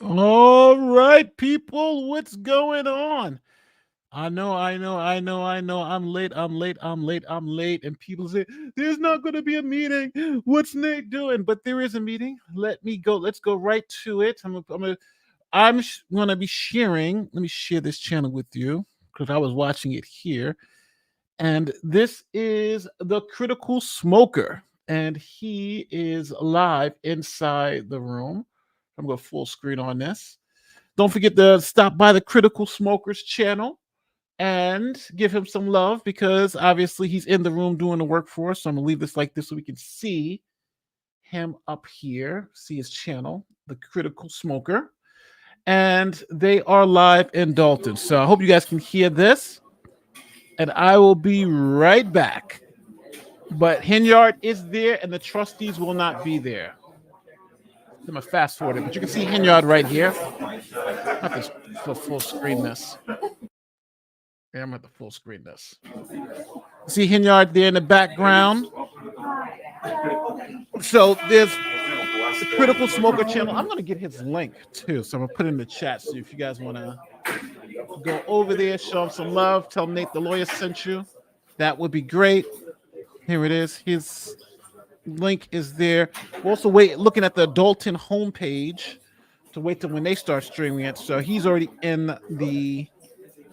All right, people, what's going on? I know. I'm late. And people say, there's not going to be a meeting. What's Nate doing? But there is a meeting. Let me go. Let's go right to it. I'm gonna be sharing. Let me share this channel with you because I was watching it here. And this is the Critical Smoker. And he is live inside the room. I'm going to full screen on this. Don't forget to stop by the Critical Smokers channel and give him some love because obviously he's in the room doing the work for us. So I'm going to leave this like this so we can see him up here, see his channel, the Critical Smoker. And they are live in Dolton. So I hope you guys can hear this. And I will be right back. But Henyard is there and the trustees will not be there. I'm gonna fast forward it, but you can see Henyard right here. I have to full screen this. Yeah, I'm gonna have to full screen this. See Henyard there in the background. So there's the Critical Smoker channel. I'm gonna get his link too, so I'm gonna put it in the chat. So if you guys wanna go over there, show him some love, tell Nate the lawyer sent you, that would be great. Here it is. His link is there. We're also looking at the Dolton homepage to wait till when they start streaming it. So he's already in the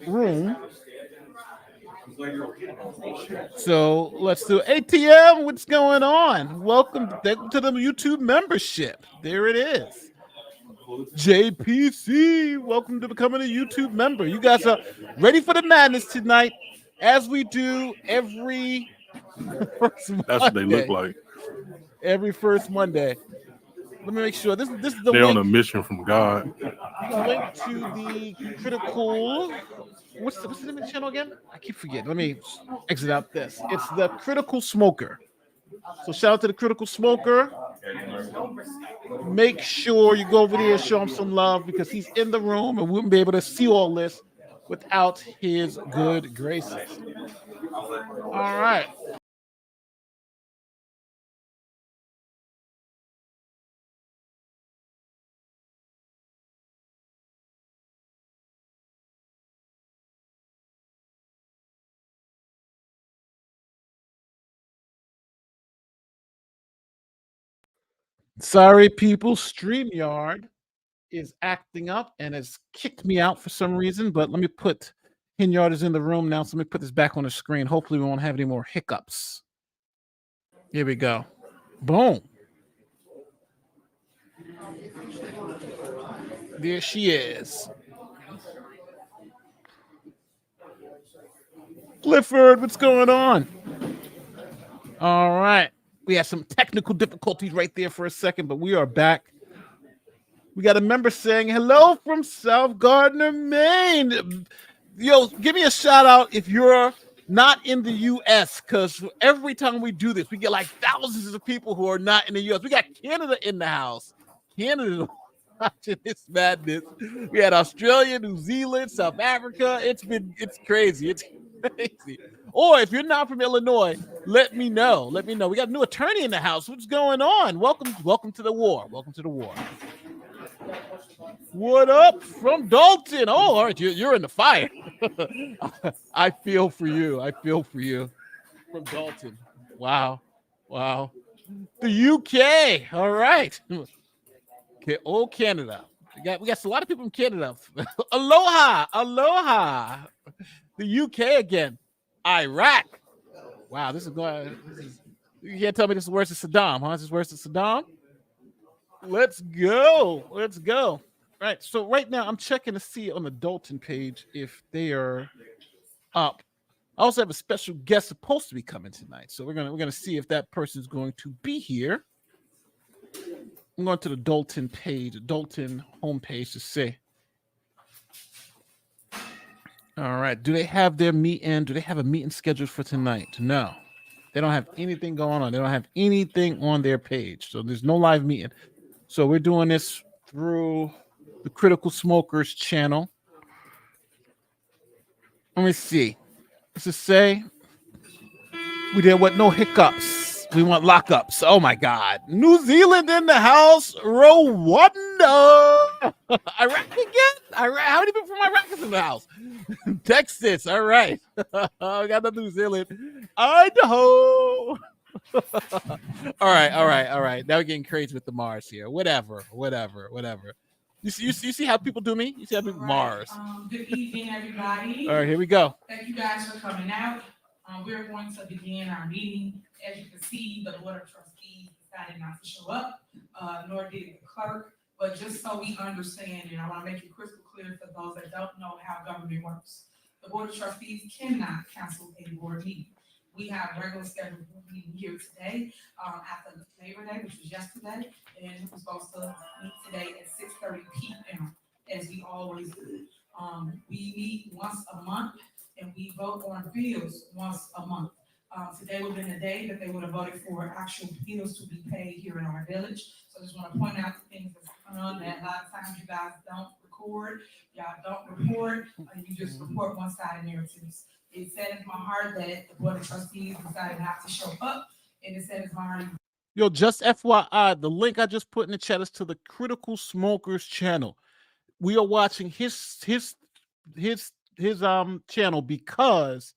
room. So let's do ATM. What's going on? Welcome to the YouTube membership. There it is. JPC, welcome to becoming a YouTube member. You guys are ready for the madness tonight, as we do every first Monday. That's what they look like. Every first Monday. Let me make sure. This is the They're link. on a mission from God. Link to the Critical. What's the name of the channel again? I keep forgetting. Let me exit out this. It's the Critical Smoker. So shout out to the Critical Smoker. Make sure you go over there and show him some love because he's in the room and we wouldn't be able to see all this without his good graces. All right. Sorry, people. StreamYard is acting up and has kicked me out for some reason. But let me put Henyard is in the room now. So let me put this back on the screen. Hopefully, we won't have any more hiccups. Here we go. Boom. There she is. Clifford, what's going on? All right. We had some technical difficulties right there for a second, but we are back. We got a member saying hello from South Gardner, Maine. Yo, give me a shout out if you're not in the U.S. because every time we do this, we get like thousands of people who are not in the U.S. We got Canada in the house. Canada watching this madness. We had Australia, New Zealand, South Africa. It's crazy. It's crazy. Or if you're not from Illinois, let me know. Let me know. We got a new attorney in the house. What's going on? Welcome to the war. Welcome to the war. What up from Dolton? Oh, all right, you're in the fire. I feel for you. I feel for you from Dolton. Wow. The UK. All right. Okay. Oh, Canada. We got a lot of people from Canada. Aloha. The UK again. Iraq. Wow, this is going. You can't tell me this is worse than Saddam, huh? This is worse than Saddam. Let's go. All right. So right now I'm checking to see on the Dolton page if they are up. I also have a special guest supposed to be coming tonight. So we're gonna see if that person is going to be here. I'm going to the Dolton page, Dolton homepage to see. All right. Do they have their meeting? Do they have a meeting scheduled for tonight? No. They don't have anything going on. They don't have anything on their page. So there's no live meeting. So we're doing this through the Critical Smokers channel. Let me see. Does it say we did what? No hiccups. We want lockups. Oh my God. New Zealand in the house. Rwanda. Iraq again? Iraq. How many people from Iraq is in the house? Texas. All right. We got the New Zealand. Idaho. All right. Now we're getting crazy with the Mars here. Whatever. You see how people do me? You see how people Mars. Good evening, everybody. All right, here we go. Thank you guys for coming out. We're going to begin our meeting. As you can see, the Board of Trustees decided not to show up, nor did the clerk. But just so we understand, and I want to make it crystal clear for those that don't know how government works, the Board of Trustees cannot cancel a board meeting. We have regular scheduled meeting here today after Labor Day, which was yesterday, and we're supposed to meet today at 6:30 p.m. as we always do. We meet once a month and we vote on bills once a month. Today would have been the day that they would have voted for actual bills to be paid here in our village. So I just want to point out the things that's going on that a lot of times you guys don't record, y'all don't report, you just report one-sided narratives. It saddens my heart that the Board of Trustees decided not to show up, and it saddens my heart. Yo, just FYI, the link I just put in the chat is to the Critical Smokers channel. We are watching his channel because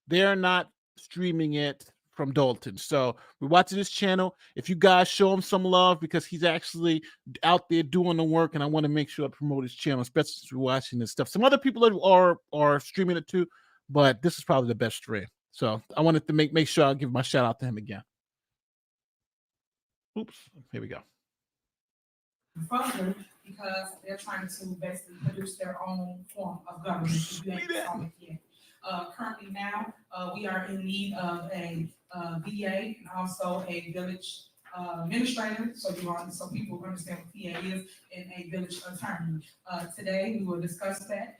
they're not streaming it from Dolton. So we're watching this channel. If you guys show him some love, because he's actually out there doing the work, and I want to make sure I promote his channel, especially since we're watching this stuff. Some other people are streaming it too, but this is probably the best stream. So I wanted to make sure I give my shout out to him again. Oops, here we go. Further, because they're trying to basically produce their own form of government. Currently now, we are in need of a VA and also a village administrator, so people understand what VA is, and a village attorney. Today, we will discuss that,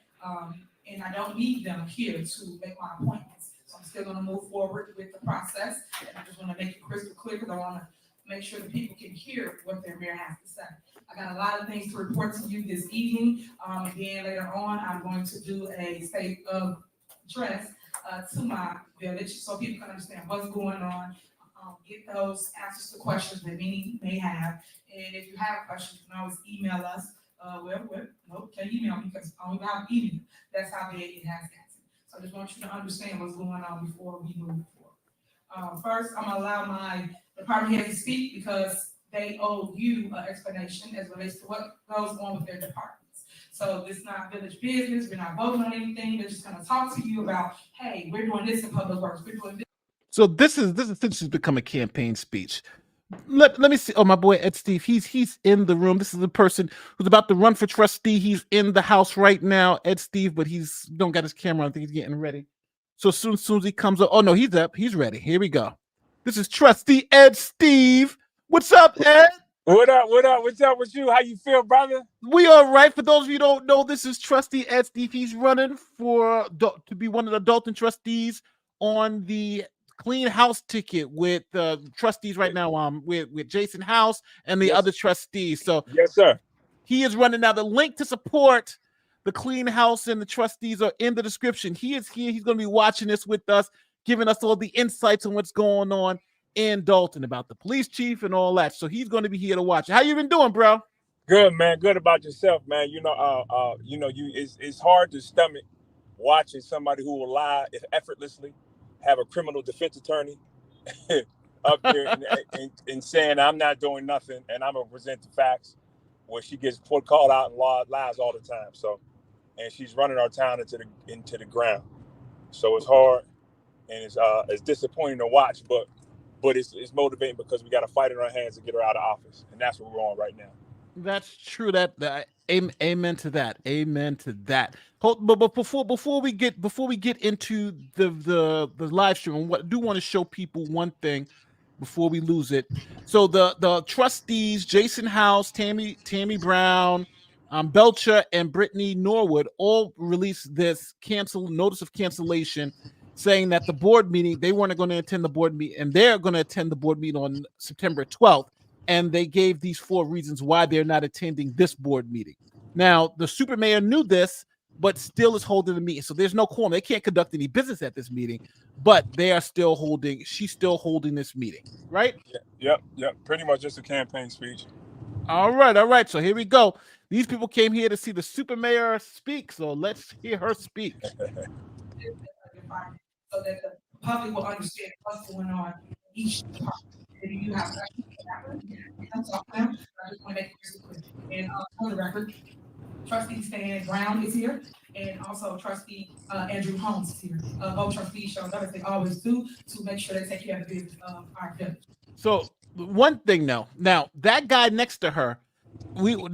and I don't need them here to make my appointments, so I'm still going to move forward with the process, and I just want to make it crystal clear because I want to make sure that people can hear what their mayor has to say. I got a lot of things to report to you this evening. Again, later on, I'm going to do a state of address to my village so people can understand what's going on, get those answers to questions that many may have. And if you have questions, you can always email us. Can't email me because I don't have email. That's how bad it has gotten. So I just want you to understand what's going on before we move forward. First, I'm going to allow my department head to speak because they owe you an explanation as relates to what goes on with their departments. So this is not village business. We're not voting on anything. They're just going to talk to you about, hey, we're doing this in public works. We're doing this. So this is essentially become a campaign speech. Let me see. Oh, my boy Ed Steve, he's in the room. This is the person who's about to run for trustee. He's in the house right now, Ed Steve, but he's don't got his camera on. I think he's getting ready. So as soon as he comes up, oh no, he's up. He's ready. Here we go. This is Trustee Ed Steve. What's up, Ed? What up? What's up with you? How you feel, brother? We all right. For those of you who don't know, this is Trustee Ed Steve. He's running to be one of the Dolton trustees on the Clean House ticket with trustees right now. With Jason House and the other trustees. So yes, sir. He is running now. The link to support the Clean House and the trustees are in the description. He is here. He's going to be watching this with us, giving us all the insights on what's going on in Dolton about the police chief and all that. So he's going to be here to watch. How you been doing, bro? Good, man. Good about yourself, man. It's hard to stomach watching somebody who will lie effortlessly, have a criminal defense attorney up there and saying I'm not doing nothing and I'm gonna present the facts, where she gets called out and lies all the time. So, and she's running our town into the ground. So it's hard and it's disappointing to watch, but it's motivating because we got a fight in our hands to get her out of office, and that's what we're on right now. That's true. Amen to that. Amen to that. But before we get into the live stream, I do want to show people one thing before we lose it. So the trustees, Jason House, Tammy Brown, Belcher, and Brittany Norwood all released this notice of cancellation, saying that the board meeting, they weren't going to attend the board meeting, and they're going to attend the board meeting on September 12th. And they gave these 4 reasons why they're not attending this board meeting. Now, the super mayor knew this, but still is holding the meeting. So there's no quorum. They can't conduct any business at this meeting, but they are still holding. She's still holding this meeting, right? Yep. Pretty much just a campaign speech. All right. So here we go. These people came here to see the super mayor speak. So let's hear her speak. So that the public will understand what's going on in each department. If you have questions, come talk to them. I just want to make it crystal clear. And for the record, Trustee Stan Brown is here, and also Trustee Andrew Holmes is here. Both trustees showed up as they always do to make sure they take care of the business of our village. So one thing now that guy next to her, you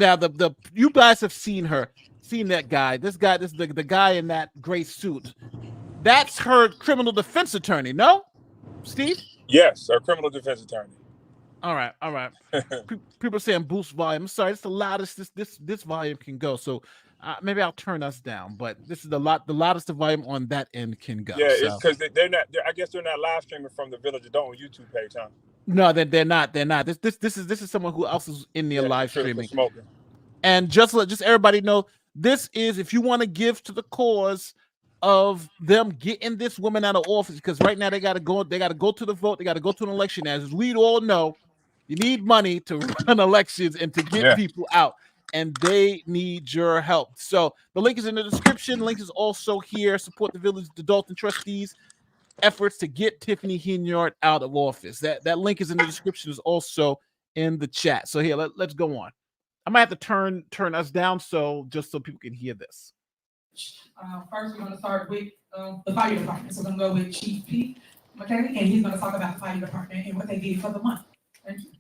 guys have seen that guy. This the guy in that gray suit. That's her criminal defense attorney, no, Steve? Yes, our criminal defense attorney. All right. People are saying boost volume. I'm sorry, it's the loudest this volume can go. So maybe I'll turn us down. But this is the loudest the volume on that end can go. Yeah, it's because they're not. I guess they're not live streaming from the Village of Dolton YouTube page, huh? No, they're not. This is someone who else is in the live streaming. Smoking. And just everybody know, this is if you want to give to the cause of them getting this woman out of office, because right now they got to go to the vote, they got to go to an election. As we all know, you need money to run elections and to get people out, and they need your help. So the link is in the description. The link is also here. Support the village, the Dolton trustees efforts to get Tiffany Henyard out of office. That link is in the description, is also in the chat. So here, let's go on. I might have to turn us down just so people can hear this. First, we're going to start with the fire department. So we're going to go with Chief Pete McKinney, and he's going to talk about the fire department and what they did for the month. Thank you.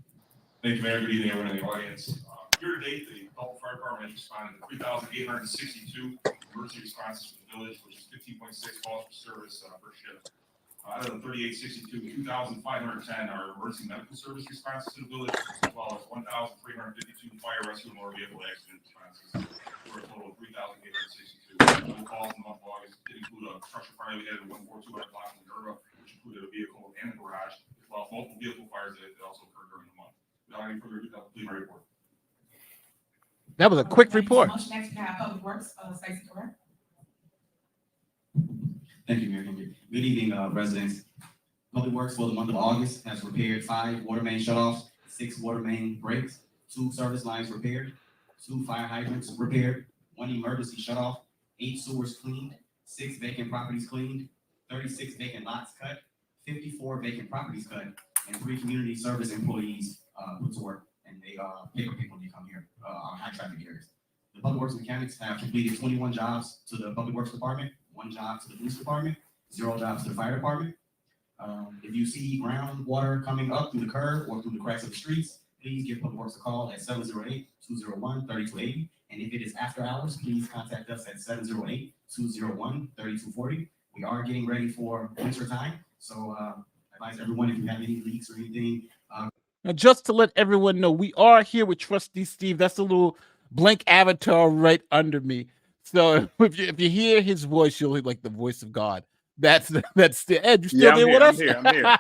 Thank you, Mayor. Good evening, everyone in the audience. Year to date, the Dolton Fire Department has responded to 3,862 emergency responses to the village, which is 15.6 calls for service per shift. Out of the 3,862, 2,510 are emergency medical service responses to the village, as well as 1,352 fire rescue and motor vehicle accident responses, for a total of 3,862. The calls in the month of August did include a structure fire we had at 142 block in Minerva, which included a vehicle and a garage, as well as multiple vehicle fires that also occurred during the month. Without any further ado, please my report. That was a quick report. Next, we have Public Works, Stacey Correct. Thank you, Mayor Henry. Good evening, residents. Public Works for the month of August has repaired 5 water main shutoffs, 6 water main breaks, 2 service lines repaired, 2 fire hydrants repaired, 1 emergency shutoff, 8 sewers cleaned, 6 vacant properties cleaned, 36 vacant lots cut, 54 vacant properties cut, and 3 community service employees put to work, and they pay for people to come here on high traffic areas. The Public Works mechanics have completed 21 jobs to the Public Works Department, 1 job to the Police Department, 0 jobs to the Fire Department. If you see groundwater coming up through the curb or through the cracks of the streets, please give Public Works a call at 708-201-3280. And if it is after hours, please contact us at 708-201-3240. We are getting ready for winter time, so advise everyone if you have any leaks or anything. Now, just to let everyone know, we are here with Trustee Steve. That's a little blank avatar right under me. So if you hear his voice, you'll hear like the voice of God. That's the Ed. You still there with us? I'm here.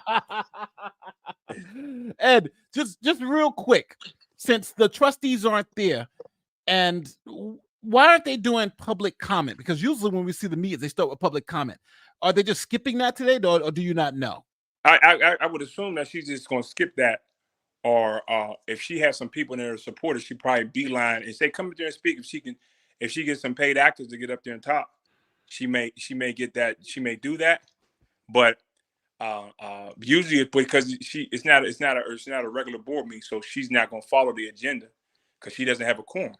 Ed, just real quick, since the trustees aren't there, and why aren't they doing public comment? Because usually when we see the meetings, they start with public comment. Are they just skipping that today, or do you not know? I would assume that she's just going to skip that, or if she has some people in there to support her, she probably beeline and say, "Come up there and speak." If she gets some paid actors to get up there and talk, she may get that. She may do that, but usually it's because it's not a regular board meeting, so she's not going to follow the agenda because she doesn't have a quorum.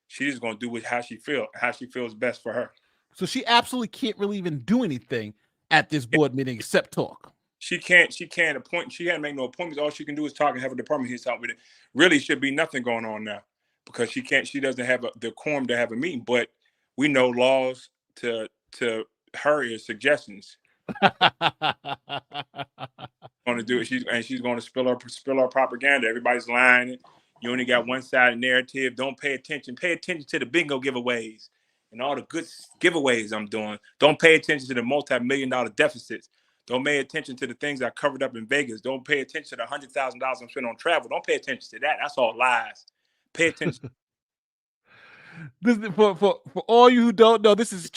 She's just going to do how she feels best for her. So she absolutely can't really even do anything at this board meeting except talk. She can't appoint. She can't make no appointments. All she can do is talk and have a department head talk with it. Really, should be nothing going on now because she can't. She doesn't have the quorum to have a meeting. But we know laws to her is suggestions. Going to do it. She's going to spill her propaganda. Everybody's lying. You only got one sided narrative. Don't pay attention. Pay attention to the bingo giveaways and all the good giveaways I'm doing. Don't pay attention to the multi-million-dollar deficits. Don't pay attention to the things I covered up in Vegas. Don't pay attention to the $100,000 I'm spending on travel. Don't pay attention to that. That's all lies. Pay attention. This is for all you who don't know, this is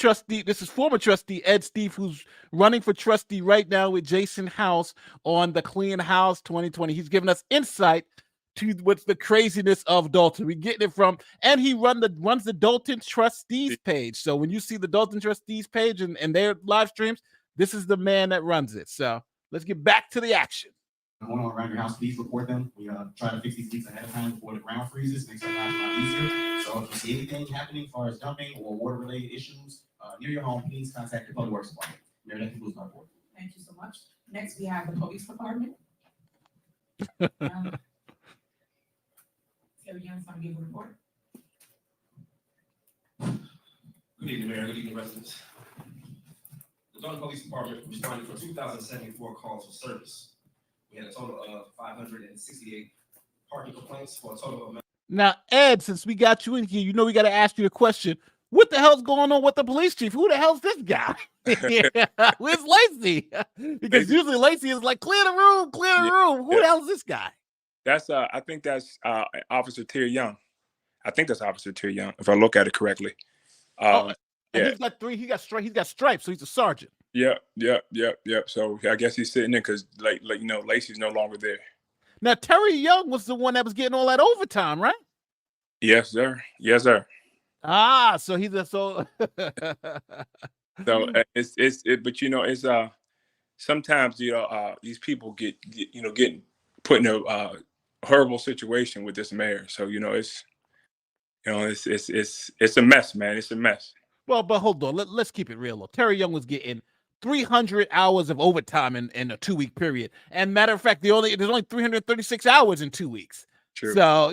former trustee Ed Steve, who's running for trustee right now with Jason House on the Clean House 2020. He's giving us insight to what's the craziness of Dolton. We getting it from, and he runs the Dolton Trustees page. So when you see the Dolton Trustees page and their live streams, this is the man that runs it. So let's get back to the action. Going on around your house, please report them. We try to fix these leaks ahead of time before the ground freezes, makes our lives a lot easier. So if you see anything happening as far as dumping or water-related issues near your home, please contact the Public Works Department. Mayor Tiffany Henyard. Thank you so much. Next, we have the police department. Terry Young's gonna give a report. Good evening, Mayor. Good evening, residents. The Dolton Police Department responded for 2,074 calls for service. We had a total of 568 parking complaints for a total of. Now, Ed, since we got you in here, you know we got to ask you the question: what the hell's going on with the police chief? Who the hell's this guy? Where's Lacey? Because usually Lacey is like, clear the room, clear the room. Who the hell's this guy? That's I think that's Officer Terry Young. I think that's Officer Terry Young, if I look at it correctly. And he's got he's got stripes, so he's a sergeant. Yep. So I guess he's sitting there because Lacey's no longer there. Now Terry Young was the one that was getting all that overtime, right? Yes, sir. Ah, so he's a so but it's sometimes these people get put in a horrible situation with this mayor. So it's a mess, man. It's a mess. Well, but hold on. Let's keep it real. Terry Young was getting 300 hours of overtime in a 2-week period. And matter of fact, there's only 336 hours in 2 weeks. True. So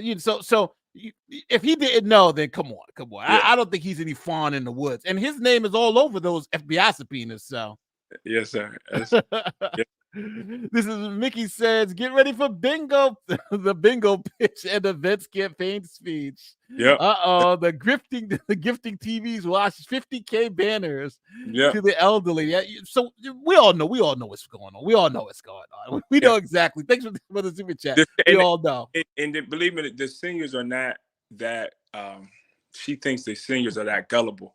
if he didn't know, then come on. Yeah. I don't think he's any fawn in the woods. And his name is all over those FBI subpoenas. So yes, sir. This is Mickey says, get ready for bingo, the bingo pitch and the Vince campaign speech. Yeah. The gifting TVs watch 50K banners Yeah. to the elderly. Yeah. So we all know what's going on. We know exactly. Thanks for the super chat. We all know. And believe me, the seniors are not that. She thinks the seniors are that gullible.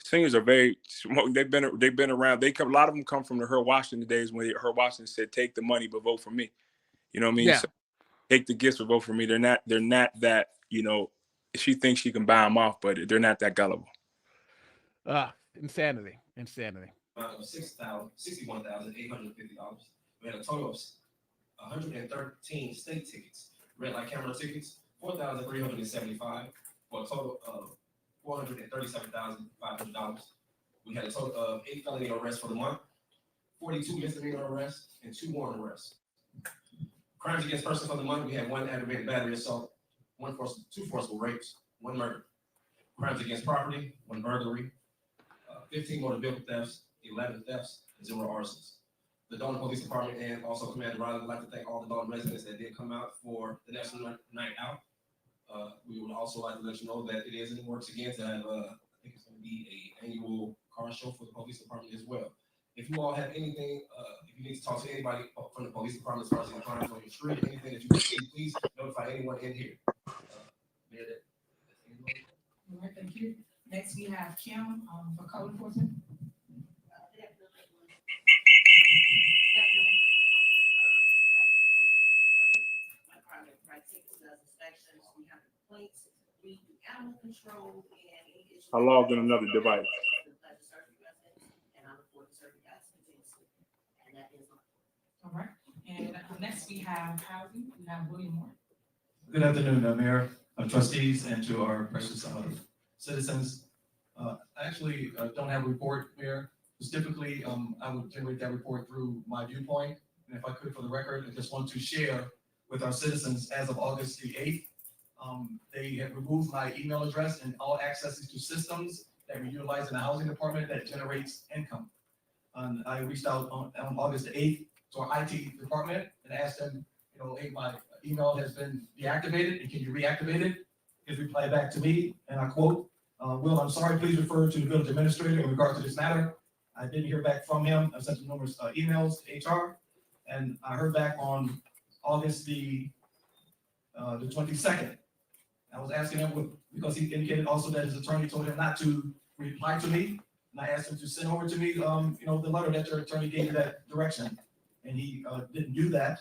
Seniors are very smart. They've been around. A lot of them come from the Her Washington days when Her Washington said, "Take the money, but vote for me." You know what I mean? Yeah. So, take the gifts, but vote for me. They're not that. She thinks she can buy them off, but they're not that gullible. Insanity. $61,850. We had a total of 113 state tickets, red light camera tickets, 4,375 for a total of $437,500. We had a total of 8 felony arrests for the month, 42 misdemeanor arrests, and 2 warrant arrests. Crimes against persons for the month, we had 1 aggravated battery assault, 2 forcible rapes, 1 murder. Crimes against property, 1 burglary, 15 motor vehicle thefts, 11 thefts, and 0 arsons. The Dolton Police Department and also Commander Riley would like to thank all the Dolton residents that did come out for the National Night Out. We would also like to let you know that it is in the works again to have, I think it's going to be an annual car show for the police department as well. If you all have anything, if you need to talk to anybody from the police department as far as any crimes on your street, anything that you can see, please notify anyone in here. All right, thank you. Next, we have Kim for code enforcement. I logged in another device. All right, and next we have housing. We have William Moore. Good afternoon, Mayor, trustees, and to our precious citizens. I actually don't have a report, Mayor. Typically, I would generate that report through my viewpoint. And if I could, for the record, I just want to share with our citizens as of August the 8th, they have removed my email address and all accesses to systems that we utilize in the housing department that generates income. And I reached out on August the 8th to our IT department and asked them, hey, my email has been deactivated, and can you reactivate it? His reply back to me, and I quote, Will, I'm sorry, please refer to the village administrator in regard to this matter. I didn't hear back from him. I sent him numerous emails to HR, and I heard back on August the 22nd. I was asking him because he indicated also that his attorney told him not to reply to me. And I asked him to send over to me, the letter that your attorney gave you that direction. And he didn't do that.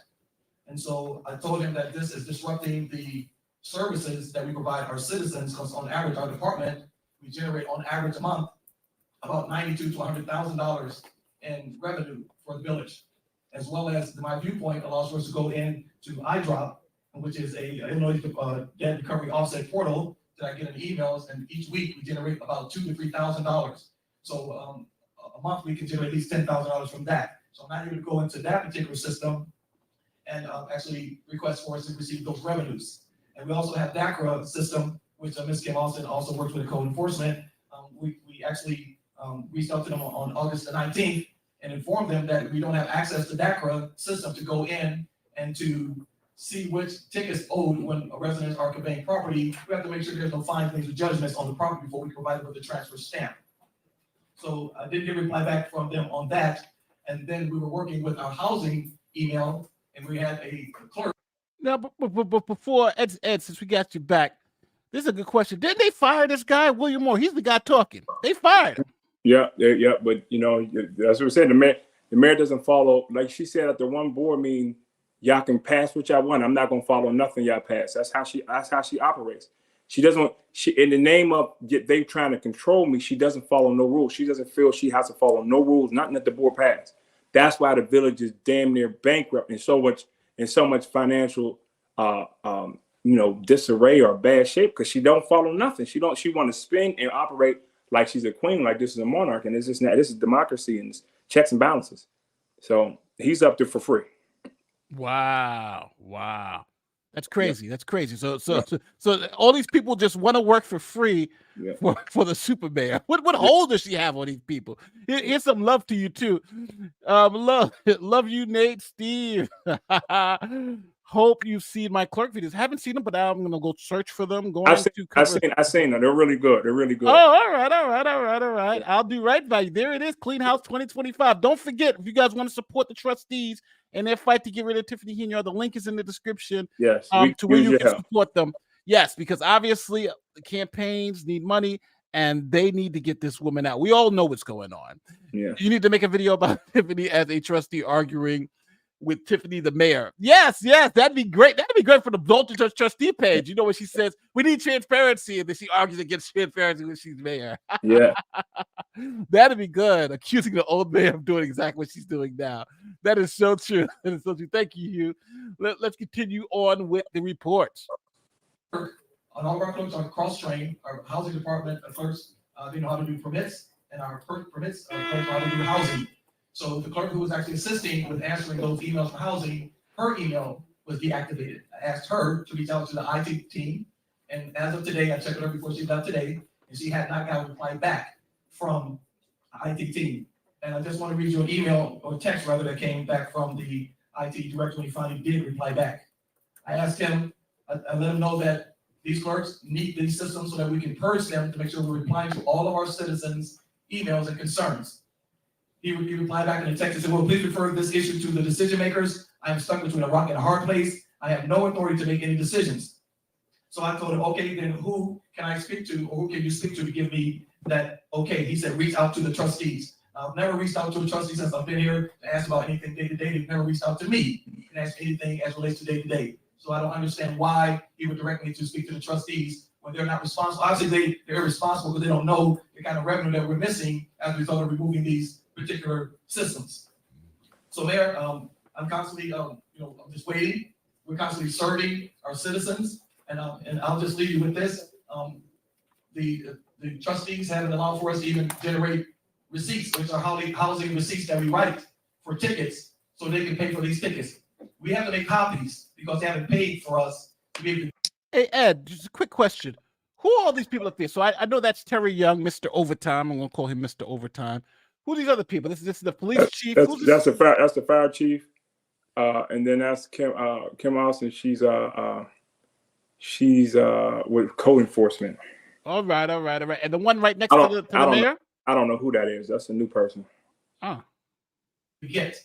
And so I told him that this is disrupting the services that we provide our citizens, because on average, our department, we generate on average a month about $92,000 to $100,000 in revenue for the village, as well as my viewpoint allows for us to go in to iDrop, which is a Illinois debt recovery offset portal that I get in emails, and each week we generate about $2,000 to $3,000. So a month we can generate at least $10,000 from that. So I'm not able to go into that particular system and actually request for us to receive those revenues. And we also have DACRA system, which Ms. Kim Austin also works with code enforcement. We actually reached out to them on August the 19th and informed them that we don't have access to DACRA system to go in and to see which tickets owed when residents are conveying property. We have to make sure there's no fines, liens, or judgments on the property before we provide them with the transfer stamp. So I did get a reply back from them on that. And then we were working with our housing email, and we had a clerk. Now, but before Ed, since we got you back, this is a good question. Didn't they fire this guy, William Moore? He's the guy talking. They fired him. Yeah. But that's what we said. The mayor doesn't follow. Like she said at the one board meeting, y'all can pass what y'all want. I'm not gonna follow nothing y'all pass. That's how she operates. She doesn't. She in the name of they trying to control me. She doesn't follow no rules. She doesn't feel she has to follow no rules. Nothing that the board passed. That's why the village is damn near bankrupt in so much financial disarray or bad shape, because she don't follow nothing. She want to spin and operate like she's a queen, like this is a monarch, and this is democracy and it's checks and balances. So he's up there for free. Wow. That's crazy. That's crazy. So all these people just want to work for free for the super mayor. What hold does she have on these people? Here's some love to you too. Love you, Nate, Steve. Hope you've seen my clerk videos. Haven't seen them, but I'm gonna go search for them. I've seen them. They're really good. Oh, all right. I'll do right by you. There it is, Clean House 2025. Don't forget, if you guys want to support the trustees and their fight to get rid of Tiffany Henyard, the link is in the description. Yes, to where you can support them. Yes, because obviously the campaigns need money and they need to get this woman out. We all know what's going on. Yeah. You need to make a video about Tiffany as a trustee arguing with Tiffany the mayor. Yes, that'd be great. That'd be great for the Dolton trustee page. You know what she says? We need transparency, and then she argues against transparency when she's mayor. Yeah. That'd be good. Accusing the old mayor of doing exactly what she's doing now. That is so true. That is so true. Thank you, Hugh. Let's continue on with the reports. On all of our clerks are cross-trained. Our housing department clerks, they know how to do permits, and our permits clerks know how to do housing. So the clerk who was actually assisting with answering those emails for housing, her email was deactivated. I asked her to reach out to the IT team, and as of today, I checked with her before she left today, and she had not gotten a reply back from the IT team. And I just want to read you an email or text rather that came back from the IT director when he finally did reply back. I asked him, I let him know that these clerks need these systems so that we can purge them to make sure we're replying to all of our citizens' emails and concerns. He replied back in the text and said, well, please refer this issue to the decision makers. I am stuck between a rock and a hard place. I have no authority to make any decisions. So I told him, okay, then who can I speak to, or who can you speak to give me that okay? He said, reach out to the trustees. I've never reached out to a trustee since I've been here to ask about anything day-to-day. They've never reached out to me and asked anything as relates to day-to-day. So I don't understand why he would direct me to speak to the trustees when they're not responsible. Obviously, they're irresponsible because they don't know the kind of revenue that we're missing as a result of removing these particular systems. So Mayor, I'm constantly, I'm just waiting. We're constantly serving our citizens, and I'll just leave you with this. The trustees haven't allowed for us to even generate receipts, which are housing receipts that we write for tickets, so they can pay for these tickets. We have to make copies because they haven't paid for us to be able to. Hey Ed, just a quick question. Who are all these people up there? So I know that's Terry Young, Mr. Overtime. I'm gonna call him Mr. Overtime. Who are these other people? This is the police chief. That's the fire chief, and then that's Kim Austin. She's with code enforcement. All right. And the one right next to the mayor? I don't know who that is. That's a new person. We get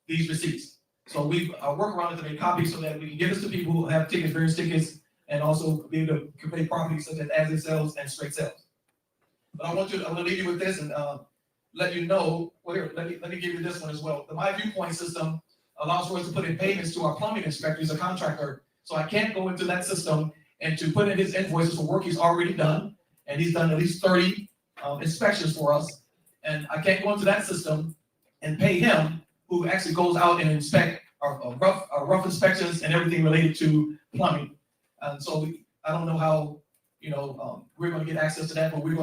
these receipts. So we work around it to make copies so that we can give this to people who have tickets, various tickets, and also be able to convey properties such as it sells and straight sales. But I'm gonna leave you with this and let you know, well, here, let me give you this one as well. The My Viewpoint system allows for us to put in payments to our plumbing inspector, he's a contractor. So I can't go into that system and to put in his invoices for work he's already done. And he's done at least 30 inspections for us. And I can't go into that system and pay him, who actually goes out and inspect our rough inspections and everything related to plumbing. And so I don't know how, we're gonna get access to that, but we'll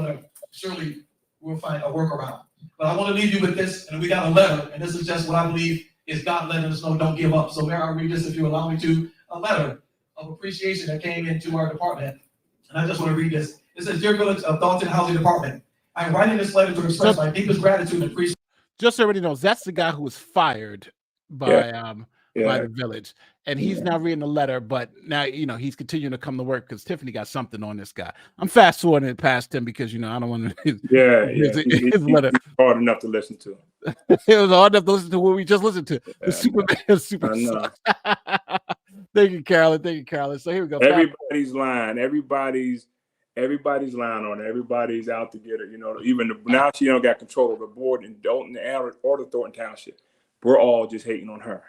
find a workaround. But I want to leave you with this, and we got a letter, and this is just what I believe is God letting us know, don't give up. So Mayor, I'll read this if you allow me to, a letter of appreciation that came into our department. And I just want to read this. It says, Dear Village of Dolton Housing Department, I am writing this letter to express my deepest gratitude and appreciation. Just so everybody knows, that's the guy who was fired by the village, and he's now reading the letter. But now he's continuing to come to work because Tiffany got something on this guy. I'm fast forwarding it past him because I don't want to. His letter. He's hard enough to listen to. It was hard enough to listen to what we just listened to. The super sucks. Thank you, Carolyn. Thank you, Carolyn. So here we go. Everybody's lying. Everybody's lying on it. Everybody's out to get her. Even now she don't got control of the board in Dolton or the Thornton Township. We're all just hating on her.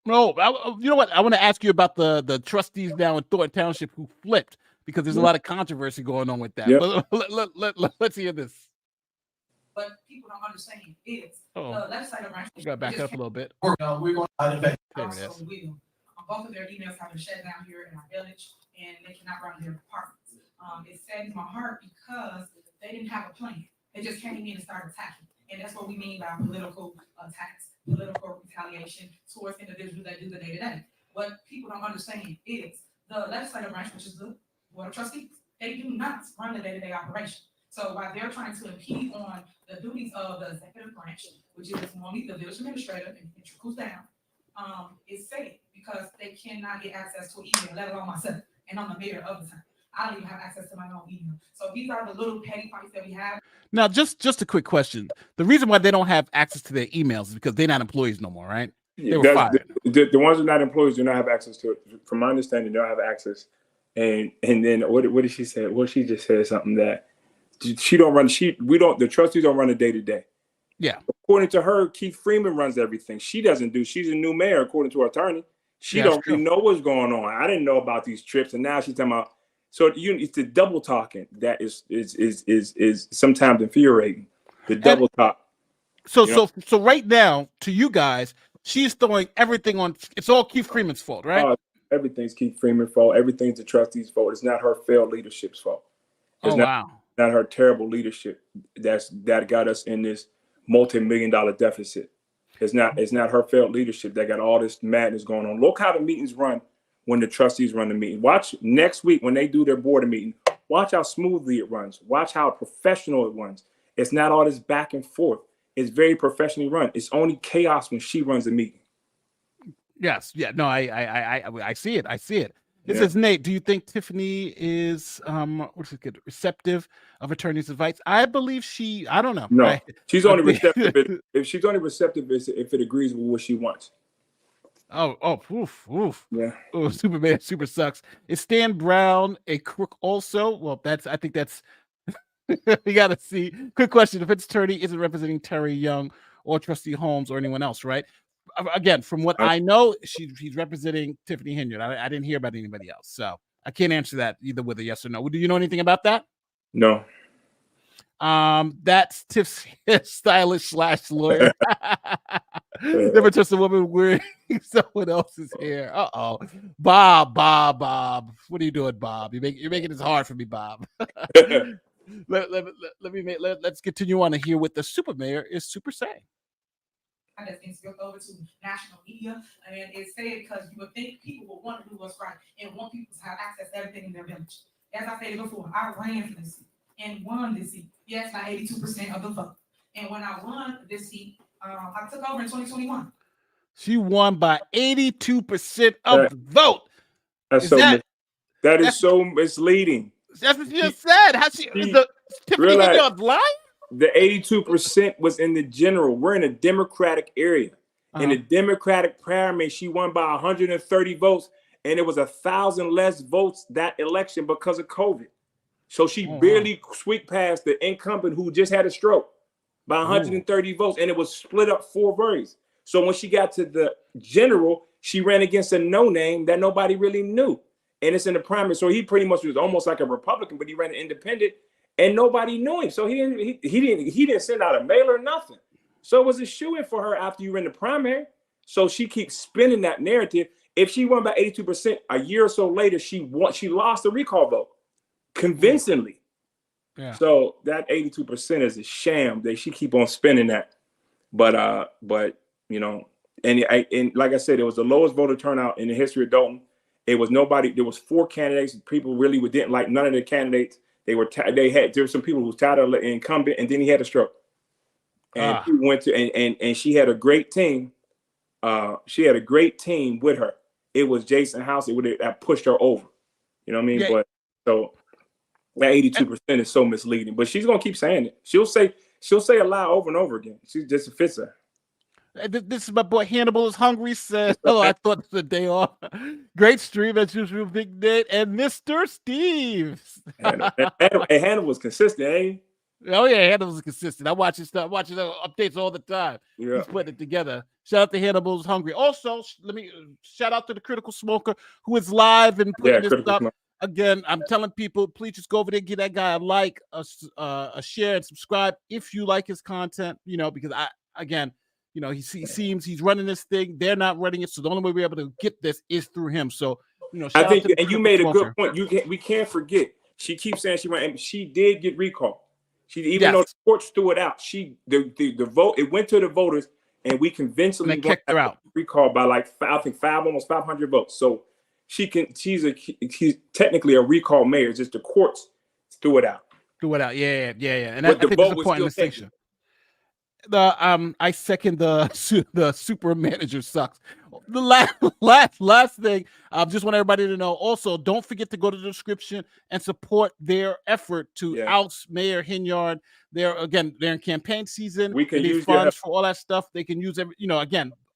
No, you know what? I want to ask you about the trustees down in Thornton Township who flipped because there's a lot of controversy going on with that. Yep. Let's hear this. But people don't understand is the legislative branch. You got to back up a little bit. We're going to invest. Both of their emails have been shut down here in our village, and they cannot run their departments. It saddens my heart because they didn't have a plan. They just came in and started attacking. And that's what we mean by political attacks, political retaliation towards individuals that do the day-to-day. What people don't understand is the legislative branch, which is the Board of Trustees, they do not run the day-to-day operation. So while they're trying to impede on the duties of the executive branch, which is normally the village administrator, and it trickles down, it's safe because they cannot get access to an email, let alone myself, and I'm the mayor of the town. I don't even have access to my own email. So these are the little petty fights that we have. Now, just a quick question. The reason why they don't have access to their emails is because they're not employees no more, right? They were fired. The ones who are not employees do not have access to it. From my understanding, they don't have access. And then what did she say? Well, she just said something that she don't run. The trustees don't run the day to day. Yeah. According to her, Keith Freeman runs everything. She doesn't do. She's a new mayor, according to her attorney. She don't really know what's going on. I didn't know about these trips, and now she's talking about. So it's the double talking that is sometimes infuriating. The double talk. So right now, to you guys, she's throwing everything on. It's all Keith Freeman's fault, right? Everything's Keith Freeman's fault. Everything's the trustees' fault. It's not her failed leadership's fault. It's not her terrible leadership that got us in this multi-million-dollar deficit. It's not her failed leadership that got all this madness going on. Look how the meetings run when the trustees run the meeting. Watch next week when they do their board meeting. Watch how smoothly it runs. Watch how professional it runs. It's not all this back and forth. It's very professionally run. It's only chaos when she runs the meeting. Yes. Yeah. No, I see it. I see it. It says, Nate, do you think Tiffany is receptive of attorney's advice? I believe I don't know. No, she's only receptive if she's only receptive if it agrees with what she wants. Oof. Yeah. Oh, Superman super sucks. Is Stan Brown a crook also? Well, I think that's we gotta see. Quick question. Defense attorney isn't representing Terry Young or Trustee Holmes or anyone else, right? Again, from what I know, she's representing Tiffany Henyard. I didn't hear about anybody else, so I can't answer that either with a yes or no. Do you know anything about that? No. That's Tiff's stylish / lawyer. Never trust a woman wearing someone else's hair. Bob. What are you doing, Bob? You're making this hard for me, Bob. Let's continue on to hear what the super mayor is super saying. That's been spilled over to national media, and it's said because you would think people would want to do what's right and want people to have access to everything in their village. As I said before, I ran for this seat and won this seat. Yes, by 82% of the vote. And when I won this seat, I took over in 2021. She won by 82% of the vote. That is so misleading. That's what she just said. How Tiffany Henyard's lying? The 82% was in the general. We're in a Democratic area. In the Democratic primary, she won by 130 votes, and it was 1,000 less votes that election because of COVID. So she barely squeaked past the incumbent who just had a stroke by 130 votes, and it was split up 4 ways. So when she got to the general, she ran against a no-name that nobody really knew, and it's in the primary. So he pretty much was almost like a Republican, but he ran an independent, and nobody knew him. So he didn't send out a mail or nothing. So it was a shoo-in for her after you ran the primary. So she keeps spinning that narrative. If she won by 82%, a year or so later, she lost the recall vote convincingly. Yeah. So that 82% is a sham. She keep on spinning that. But you know, and like I said, it was the lowest voter turnout in the history of Dolton. It was nobody. There was 4 candidates. People really didn't like none of the candidates. There were some people who was tired of the incumbent, and then he had a stroke. And he went to and she had a great team. She had a great team with her. It was Jason House that pushed her over. You know what I mean? Yeah. But so that 82% is so misleading. But she's gonna keep saying it. She'll say a lie over and over again. She just fits her. This is my boy Hannibal is hungry. Said, "Oh, I thought it was a day off. Great stream as usual, Big Nate and Mr. Steve." Hannibal was consistent, ain't he? Oh yeah, Hannibal was consistent. I watch his stuff, watching updates all the time. Yeah. He's putting it together. Shout out to Hannibal's hungry. Also, let me shout out to the Critical Smoker who is live and putting this up. Again, I'm telling people, please just go over there, give that guy a like, a share, and subscribe if you like his content. You know, because you know, he seems he's running this thing. They're not running it, so the only way we're able to get this is through him. So, you know, I think, and you made a good point. We can't forget. She keeps saying she ran, and she did get recalled. Even though the courts threw it out, the vote, it went to the voters, and we convincingly kicked her out. Recalled by like almost 500 votes. So she's technically a recall mayor. Just the courts threw it out. Yeah. And I think that's a point in distinction. I second the super manager sucks. The last thing, just want everybody to know. Also, don't forget to go to the description and support their effort to oust Mayor Henyard. They're in campaign season. We can use funds for all that stuff. They can use $1,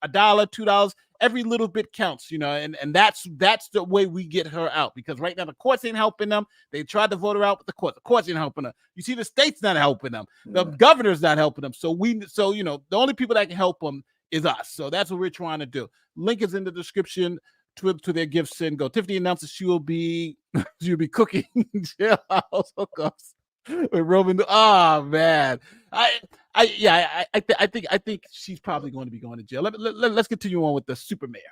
$2, every little bit counts, and that's the way we get her out, because right now the courts ain't helping them. They tried to vote her out, but the courts ain't helping her. You see, the state's not helping them. The governor's not helping them. So the only people that can help them is us. So that's what we're trying to do. Link is in the description to their gifts and go. Tiffany announces she'll be cooking jailhouse hookups with Roman. Oh man, I think she's probably going to be going to jail. Let's continue on with the super mayor.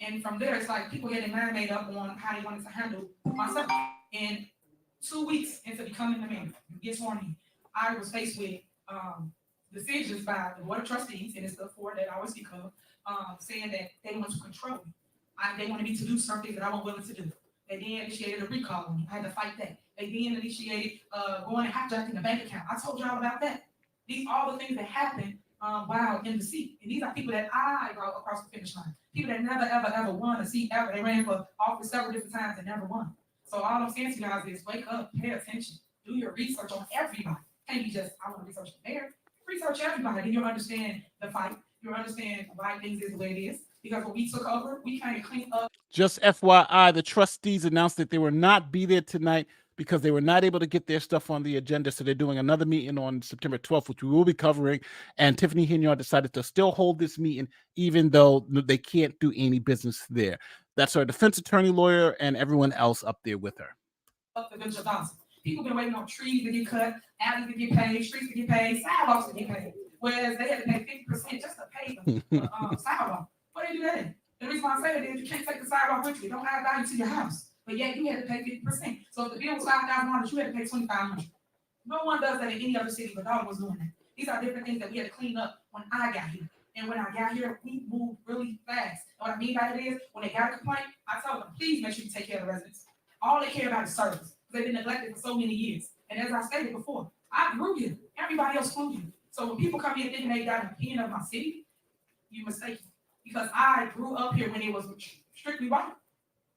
And from there, it's like people getting made up on how they wanted to handle myself. In 2 weeks into becoming the mayor, get sworn in, I was faced with decisions by the board of trustees, and it's the 4 that I always speak of, saying that they want to control me. They wanted me to do something that I wasn't willing to do. They then initiated a recall on me. I had to fight that. They then initiated going and hijacking the bank account. I told y'all about that. These are all the things that happened while in the seat. And these are people that I brought across the finish line. People that never, ever won a seat ever. They ran for office several different times and never won. So all I'm saying to you guys is wake up, pay attention, do your research on everybody. Can't be just, I want to research the mayor. Research everybody, then you'll understand the fight. You'll understand why things is the way it is. Because when we took over, we kind of cleaned up. Just FYI, the trustees announced that they will not be there tonight because they were not able to get their stuff on the agenda. So they're doing another meeting on September 12th, which we will be covering. And Tiffany Henyard decided to still hold this meeting, even though they can't do any business there. That's our defense attorney, lawyer, and everyone else up there with her. People been waiting on trees to get cut, alleys to get paid, streets to get paid, sidewalks to get paid. Whereas they had to pay 50% just to pay the sidewalk. Why they do that? The reason why I say that is you can't take the sidewalk with you. It don't add value to your house. But yet you had to pay 50%. So if the bill was $5,000, you had to pay $2,500. No one does that in any other city, but Dolton was doing that. These are different things that we had to clean up when I got here. And when I got here, we moved really fast. And what I mean by it is, when they got a complaint, I told them, please make sure you take care of the residents. All they care about is service. They've been neglected for so many years. And as I stated before, I grew here. Everybody else grew here. So when people come here thinking they got an opinion of my city, you're mistaken. Because I grew up here when it was strictly white.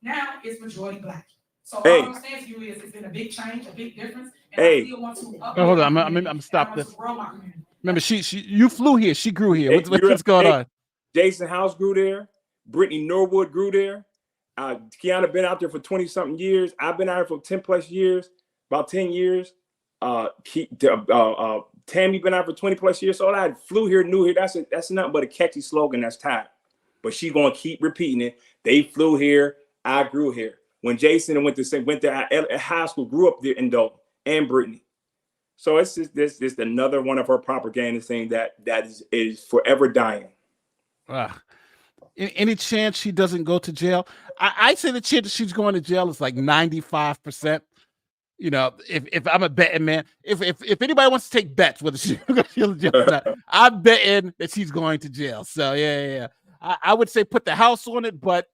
Now it's majority black. So all I'm saying to you is it's been a big change, a big difference. And I still want to hold on, I'm stop this. Remember, you flew here, she grew here. What's going on? Jason House grew there, Brittany Norwood grew there. Kiana been out there for 20 something years. I've been out here for 10 plus years, about 10 years. Tammy been out for 20 plus years. So I flew here, knew here. That's nothing but a catchy slogan that's tied. But she gonna keep repeating it. They flew here, I grew here. When Jason went to high school, grew up there in Dolton, and Brittany. So it's just this another one of her propaganda thing that is forever dying. Any chance she doesn't go to jail? I say the chance she's going to jail is like 95%. You know, if I'm a betting man, if anybody wants to take bets whether she's going to jail or not, I'm betting that she's going to jail. So yeah. I would say put the house on it, but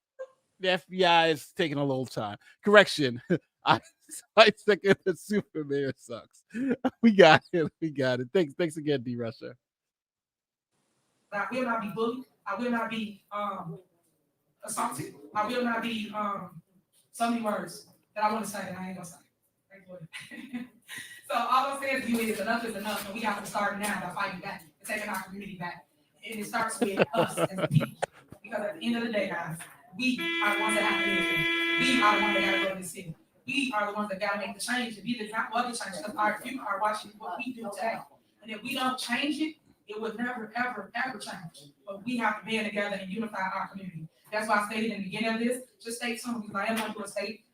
the FBI is taking a little time. Correction. I second the super mayor sucks. We got it. Thanks again, D. Russia. I will not be bullied. I will not be assaulted. I will not be so many words that I want to say that I ain't gonna say. So all I'm saying to you is enough, and we have to start now by fighting back and taking our community back. And it starts with us as a people. Because at the end of the day, guys, we are the ones that have to do this. We are the ones that gotta go to the city. We are the ones that gotta make the change and be the not what the change, because our you are watching what we do today. And if we don't change it, it will never, ever, ever change. But we have to band together and unify our community. That's why I stated in the beginning of this, just stay tuned, because I am going to do a state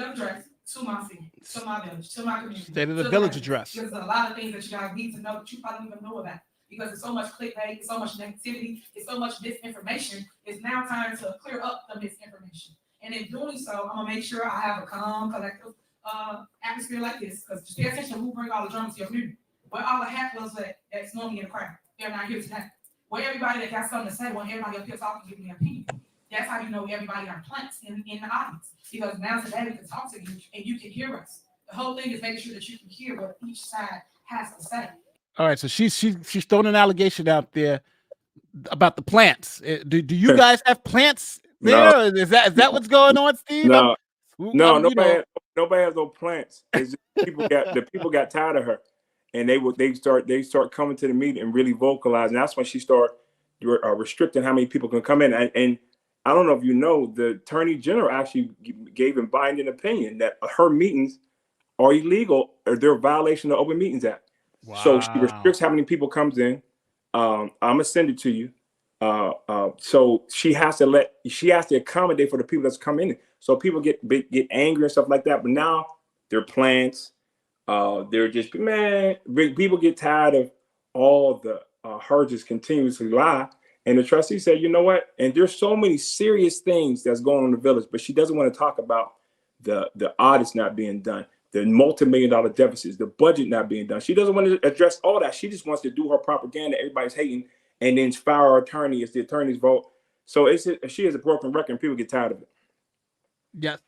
of address to my city, to my village, to my community. State of the village address. There's a lot of things that you guys need to know that you probably don't even know about. Because there's so much clickbait, there's so much negativity, there's so much misinformation. It's now time to clear up the misinformation. And in doing so, I'm gonna make sure I have a calm, collective atmosphere like this. Because just pay attention to who bring all the drama to your community. Where all the hecklers that's normally in the crowd, they're not here today. Where everybody that got something to say, when everybody up here talking, giving their opinion. That's how you know everybody are plants in the audience. Because now today we can talk to you and you can hear us. The whole thing is making sure that you can hear what each side has to say. All right, so she's thrown an allegation out there about the plants. Do you guys have plants there? No. Is that what's going on, Steve? No, nobody has no plants. It's just the people got tired of her, and they start coming to the meeting and really vocalizing. That's when she started restricting how many people can come in. And I don't know if you know, the Attorney General actually gave a binding opinion that her meetings are illegal or they're a violation of the Open Meetings Act. Wow. So she restricts how many people comes in. I'm gonna send it to you. So she has to accommodate for the people that's come in. So people get angry and stuff like that. But now they're plants. They're just people get tired of all the her just continuously lie. And the trustee said, you know what? And there's so many serious things that's going on in the village, but she doesn't want to talk about the audits not being done, the multi-million-dollar deficits, the budget not being done. She doesn't want to address all that. She just wants to do her propaganda. Everybody's hating, and then fire her attorney. It's the attorney's vote. So she has a broken record, and people get tired of it.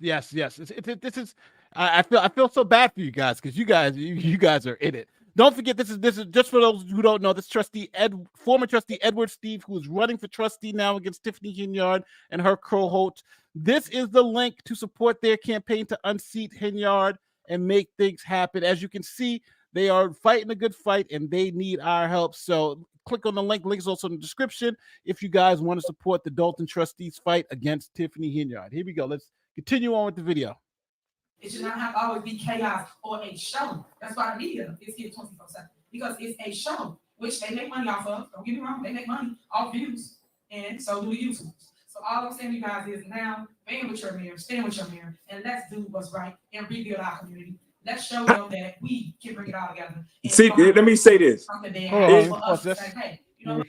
Yes. This is. I feel so bad for you guys because you guys are in it. Don't forget, this is just for those who don't know. This former trustee Edward Steve, who is running for trustee now against Tiffany Henyard and her cohort. This is the link to support their campaign to unseat Henyard and make things happen. As you can see, they are fighting a good fight and they need our help. So click on the link. Link is also in the description if you guys want to support the Dolton trustees fight against Tiffany Henyard. Here we go. Let's continue on with the video. It should not have to always be chaos or a show. That's why the media is here 24/7, because it's a show, which they make money off of. Don't get me wrong, they make money off views, and so do the YouTubers. So all I'm saying to you guys is now, stand with your mayor, and let's do what's right and rebuild our community. Let's show them that we can bring it all together. See, let me say this. Go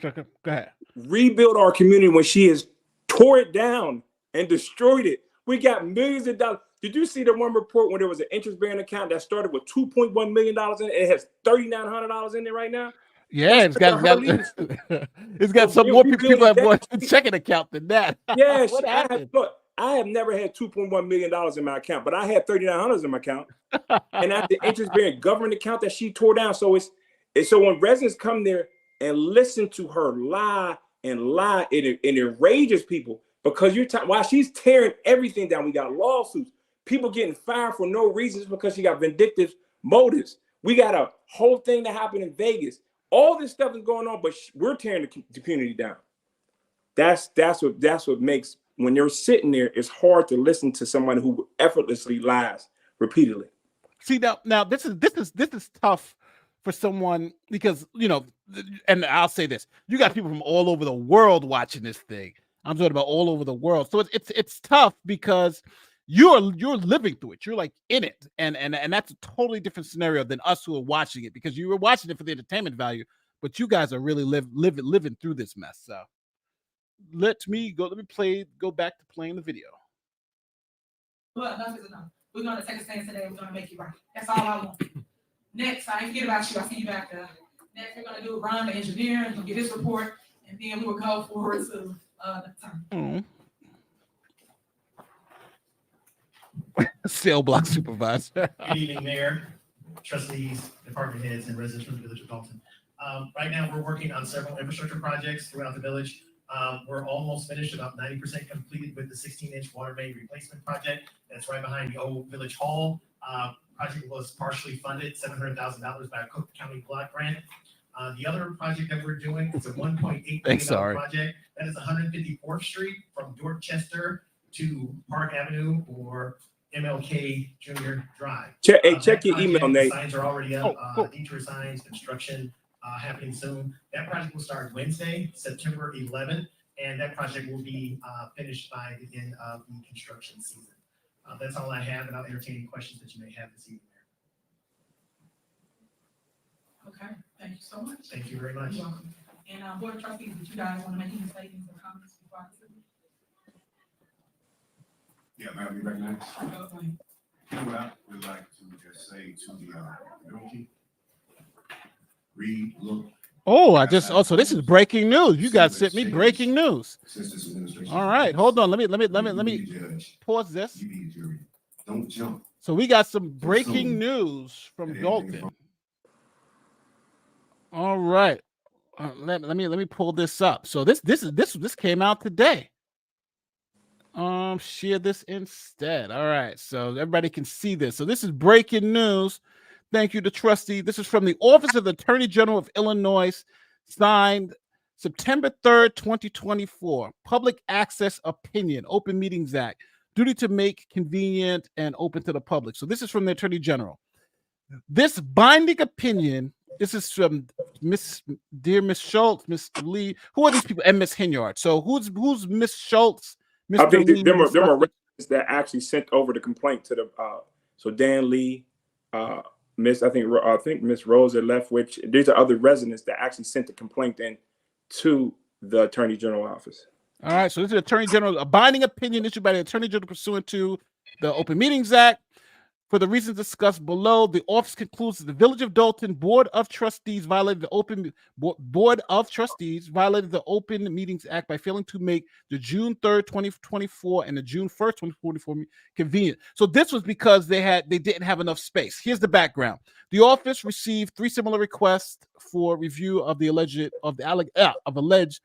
ahead. Rebuild our community when she has tore it down and destroyed it. We got millions of dollars. Did you see the one report when there was an interest-bearing account that started with $2.1 million in it? It has $3,900 in it right now. Yeah, it's got some more people have more checking account than that. Yeah, what happened? I have never had $2.1 million in my account, but I had $3,900 in my account, and that's the interest-bearing government account that she tore down. So so when residents come there and listen to her lie, it enrages people because while she's tearing everything down, we got lawsuits. People getting fired for no reasons because she got vindictive motives. We got a whole thing that happened in Vegas. All this stuff is going on, but we're tearing the community down. That's what makes when they're sitting there, it's hard to listen to someone who effortlessly lies repeatedly. See, now this is tough for someone because, you know, and I'll say this: you got people from all over the world watching this thing. I'm talking about all over the world, so it's tough because you're living through it. You're like in it, and that's a totally different scenario than us who are watching it, because you were watching it for the entertainment value, but you guys are really living through this mess. So let me go back to playing the video. Well, enough is enough. We're gonna take a stand today. We're gonna make you right. That's all I want. Next, I ain't forget about you. I see you back there. Next, we're gonna do Ron, the engineer. He'll get his report, and then we will go forward to the time. Cell block supervisor. Good evening, Mayor, trustees, department heads, and residents from the village of Dolton. Right now, we're working on several infrastructure projects throughout the village. We're almost finished, about 90% completed with the 16-inch water main replacement project. That's right behind the old village hall. Project was partially funded, $700,000 by a Cook County block grant. The other project that we're doing is a $1.8 million project. That is 154th Street from Dorchester to Park Avenue or MLK Junior Drive. Check your email, Nate. Signs are already up. Detour signs, construction happening soon. That project will start Wednesday, September 11th, and that project will be finished by the end of the construction season. That's all I have, and I'll entertain any questions that you may have this evening. Okay, thank you so much. Thank you very much. You're welcome. And Board of Trustees, did you guys want to make any statements or comments before I proceed? Yeah, may I be recognized? Okay. What I would like to just say to the community, read, look. So this is breaking news. You guys sent me breaking news. Since this administration. All right, hold on. Let me pause this. You be the jury. Don't jump. So we got some breaking news from Dolton. All right, let me pull this up. So this came out today. Share this instead. All right, so everybody can see this. So this is breaking news. Thank you to Trustee. This is from the Office of the Attorney General of Illinois, signed September 3rd, 2024. Public Access Opinion, Open Meetings Act, duty to make convenient and open to the public. So this is from the Attorney General. This binding opinion, this is from Miss Schultz, Miss Lee. Who are these people? And Miss Henyard. So who's Miss Schultz? I think there were residents that actually sent over the complaint to the so Dan Lee, I think Miss Rosa left, which these are other residents that actually sent the complaint in to the Attorney General office. All right, so this is Attorney General, a binding opinion issued by the Attorney General pursuant to the Open Meetings Act. For the reasons discussed below, the office concludes that the Village of Dolton Board of Trustees violated the Open Meetings Act by failing to make the June 3rd, 2024 and the June 1st, 2024 convenient. So this was because they didn't have enough space. Here's the background. The office received 3 similar requests for review of alleged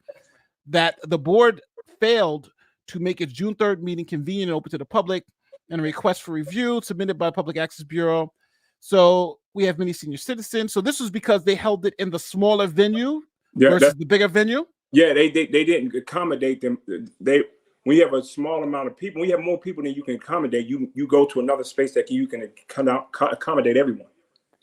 that the board failed to make its June 3rd meeting convenient and open to the public, and a request for review submitted by Public Access Bureau. So we have many senior citizens. So this was because they held it in the smaller venue versus the bigger venue. Yeah, they didn't accommodate them. We have a small amount of people. We have more people than you can accommodate. You go to another space that you can accommodate everyone.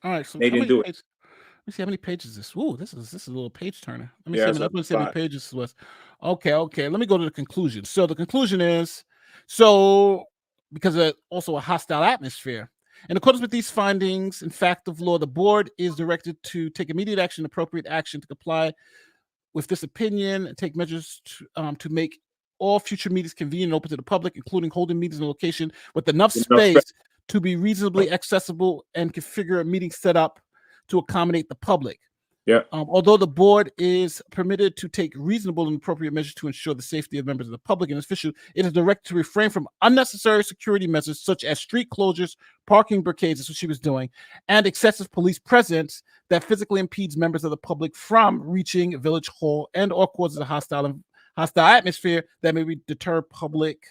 All right, so they didn't do it. Let me see how many pages this. Ooh, this is a little page turner. Let me see how many pages this was. Okay. Let me go to the conclusion. So the conclusion is because of also a hostile atmosphere. In accordance with these findings, in fact of law, the board is directed to take immediate action, appropriate action to comply with this opinion, and take measures to make all future meetings convenient and open to the public, including holding meetings in a location with enough space to be reasonably accessible, and configure a meeting setup to accommodate the public. Yeah. Although the board is permitted to take reasonable and appropriate measures to ensure the safety of members of the public and officials, it is directed to refrain from unnecessary security measures such as street closures, parking blockades, that's what she was doing, and excessive police presence that physically impedes members of the public from reaching Village Hall and or causes a hostile atmosphere that may deter public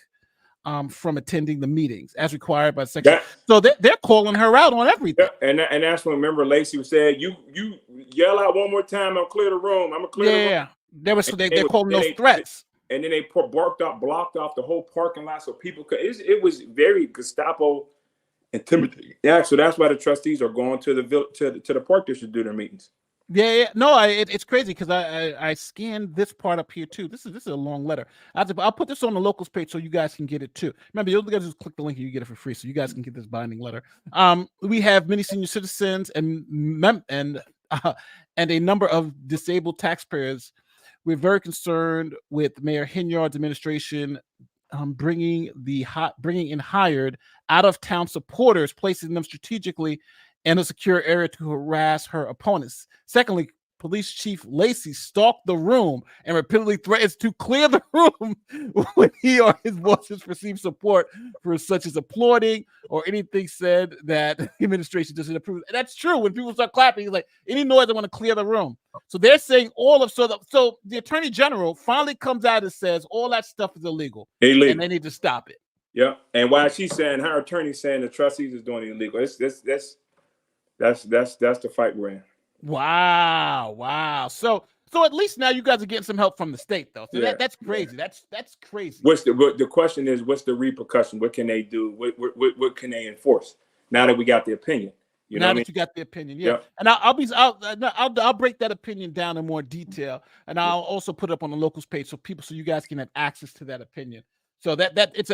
from attending the meetings as required by section. So they're calling her out on everything. Yeah, and that's when, remember, Lacey said, you yell out one more time, I'll clear the room. I'm gonna clear the room. They're calling those threats. and then they blocked off the whole parking lot so people could. It was very Gestapo intimidating. Yeah, so that's why the trustees are going to the park district to do their meetings. Yeah. No, it's crazy because I scanned this part up here too. This is a long letter. I'll put this on the locals page so you guys can get it too. Remember, you guys just click the link and you get it for free, so you guys can get this binding letter. We have many senior citizens and a number of disabled taxpayers. We're very concerned with Mayor Henyard's administration bringing in hired out-of-town supporters, placing them strategically in a secure area to harass her opponents. Secondly, Police Chief Lacey stalked the room and repeatedly threatens to clear the room when he or his bosses receive support for such as applauding or anything said that the administration doesn't approve. And that's true. When people start clapping, he's like, any noise, I want to clear the room. So they're saying so the Attorney General finally comes out and says all that stuff is illegal. And they need to stop it. Yeah. And while she's saying, her attorney's saying the trustees is doing it illegal. That's the fight we're in. Wow. So at least now you guys are getting some help from the state, though. So that's crazy. That's crazy. The question is, what's the repercussion? What can they do? What can they enforce now that we got the opinion? You got the opinion, yeah. And I'll break that opinion down in more detail, and I'll also put it up on the locals page so you guys can have access to that opinion. So it's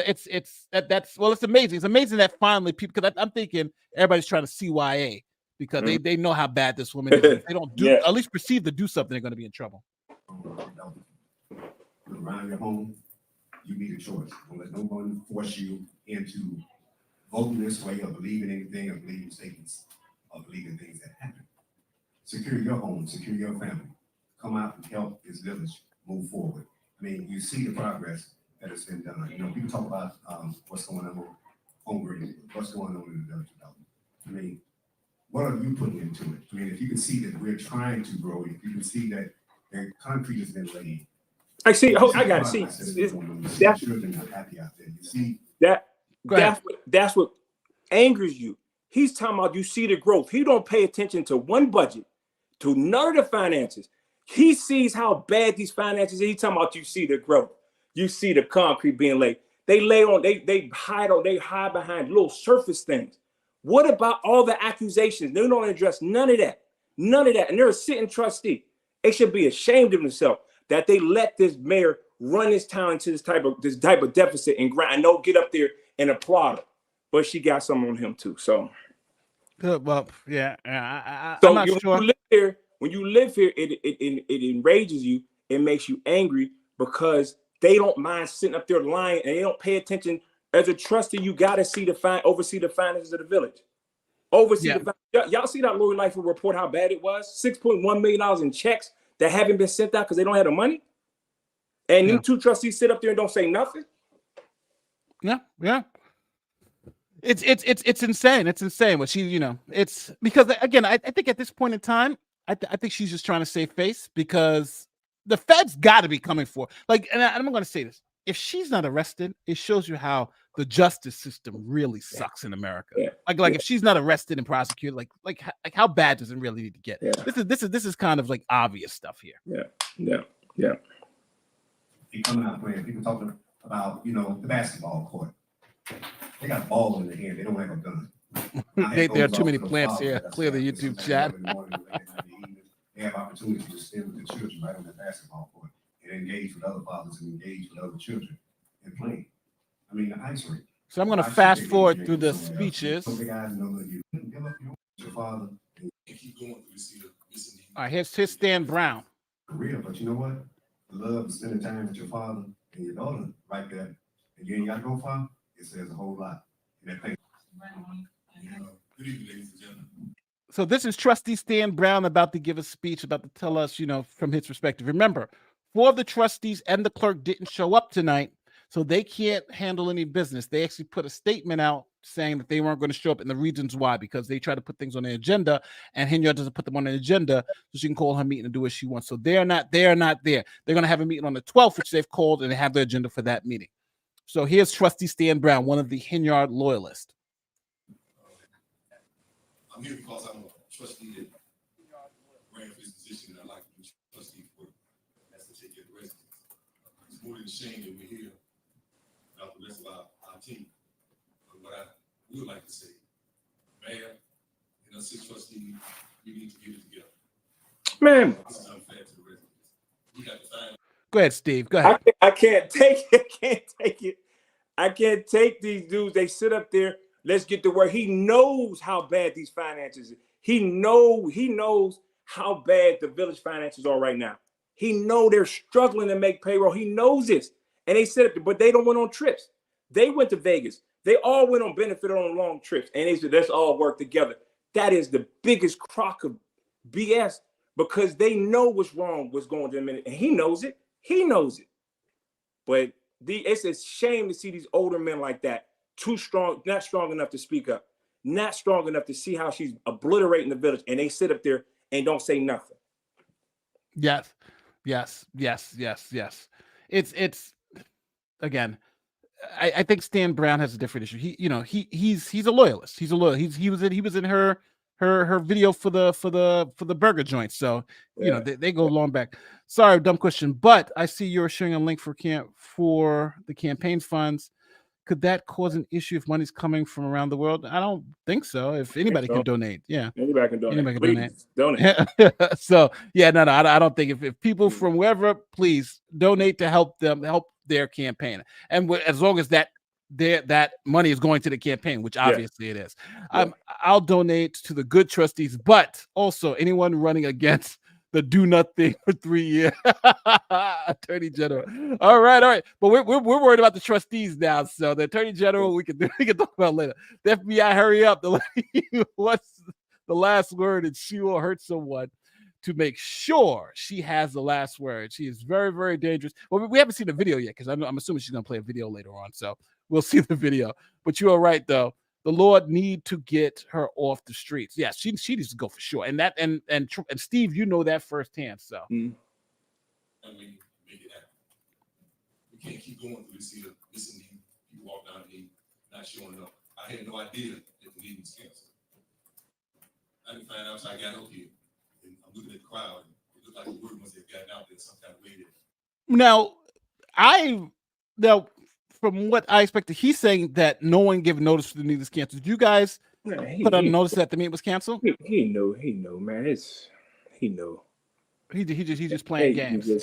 amazing. It's amazing that finally people, because I'm thinking everybody's trying to CYA. Because they know how bad this woman is. If they don't at least perceive to do something, they're going to be in trouble. Around your home, you need a choice. Don't let no one force you into voting this way or believing anything or believing statements or believing things that happen. Secure your home, secure your family. Come out and help this village move forward. I mean, you see the progress that has been done. People talk about what's going on hungry, what's going on in the village development. I mean, what are you putting into it? I mean, if you can see that we're trying to grow, if you can see that the concrete has been laid. I see. I got to see. Children are happy out there. You see that's what angers you. He's talking about you see the growth. He don't pay attention to one budget, to none of the finances. He sees how bad these finances are. He's talking about you see the growth. You see the concrete being laid. They hide behind little surface things. What about all the accusations? They don't address none of that. And they're a sitting trustee. They should be ashamed of themselves that they let this mayor run this town into this type of deficit and grind. And don't get up there and applaud her. But she got some on him too. So good. Well, yeah. I'm not sure. When you live here, it enrages you. It makes you angry because they don't mind sitting up there lying and they don't pay attention. As a trustee, you got to oversee the finances of the village. Y'all see that Lori Lightfoot report, how bad it was? $6.1 million in checks that haven't been sent out because they don't have the money. And you two trustees sit up there and don't say nothing. Yeah. It's insane. It's insane. But she, it's because again, I think at this point in time, I think she's just trying to save face because the feds got to be coming for and I'm going to say this. If she's not arrested, it shows you how the justice system really sucks in America. Yeah. If she's not arrested and prosecuted, like how bad does it really need to get? Yeah. This is kind of like obvious stuff here. Yeah. They coming out playing. People talking about the basketball court. They got a ball in their hand. They don't have a gun. There are too many plants here. Clear the YouTube chat. They have opportunity to spend with the children right on the basketball court and engage with other fathers and engage with other children and play. I mean, the ice rink. So I'm going to fast forward through the speeches. So the guys know that you give up your father and keep going through this. All right, here's Stan Brown. Career, but you know what? The love of spending time with your father and your daughter right there, and you ain't got to go far. It says a whole lot. Good evening, ladies and gentlemen. So this is Trustee Stan Brown about to give a speech, about to tell us, from his perspective. Remember, 4 of the trustees and the clerk didn't show up tonight, so they can't handle any business. They actually put a statement out saying that they weren't going to show up, and the reasons why, because they try to put things on the agenda, and Henyard doesn't put them on the agenda, so she can call her meeting and do what she wants. So they're not there. They're going to have a meeting on the 12th, which they've called, and they have the agenda for that meeting. So here's Trustee Stan Brown, one of the Henyard loyalists. I'm here because I'm a trustee that ran for this position, and I'd like to be trustee for that's to take care of the residents. more than a shame that we're here without the rest of our team. But what I would like to say, Mayor and Unseat Trustee, we need to get it together. Man, This is unfair to the residents. We got to find. Go ahead, Steve. Go ahead. I can't take it. I can't take it. I can't take these dudes. They sit up there. Let's get to work. He knows how bad these finances. He knows how bad the village finances are right now. He know they're struggling to make payroll. He knows this, and they sit up there, but they don't went on trips. They went to Vegas. They all went on benefit on long trips, and they said let's all work together. That is the biggest crock of BS because they know what's wrong, what's going on in a minute, and he knows it. He knows it. But it's a shame to see these older men like that, too strong, not strong enough to speak up, not strong enough to see how she's obliterating the village, and they sit up there and don't say nothing. Yes. It's again, I think Stan Brown has a different issue. He's a loyalist. He was in her video for the burger joint. So they go long back. Sorry, dumb question, but I see you're sharing a link for the campaign funds. Could that cause an issue if money's coming from around the world? I don't think so. If anybody can donate, Anybody can donate. Anybody can donate. So no, I don't think if people from wherever, please donate to help their campaign, and as long as that money is going to the campaign, which obviously it is. I'll donate to the good trustees, but also anyone running against the do nothing for 3 years attorney general. All right. But we're worried about the trustees now. So the attorney general we can talk about later. The FBI, hurry up! What's the last word? And she will hurt someone to make sure she has the last word. She is very, very dangerous. Well, we haven't seen the video yet because I'm assuming she's gonna play a video later on. So we'll see the video. But you are right though. The Lord need to get her off the streets. Yes, she needs to go for sure. And Steve, you know that firsthand. So And we make it happen. We can't keep going through this here. Listening to people walk down the not showing up. I had no idea that the meeting was canceled. I didn't find out until I got up here. And I'm looking at the crowd. And it looked like the word must have gotten out there some kind of way. Now, from what I expected, he's saying that no one gave notice for the meeting was canceled. Did you guys put on notice that the meeting was canceled? He know, man. He know. He's just playing games. He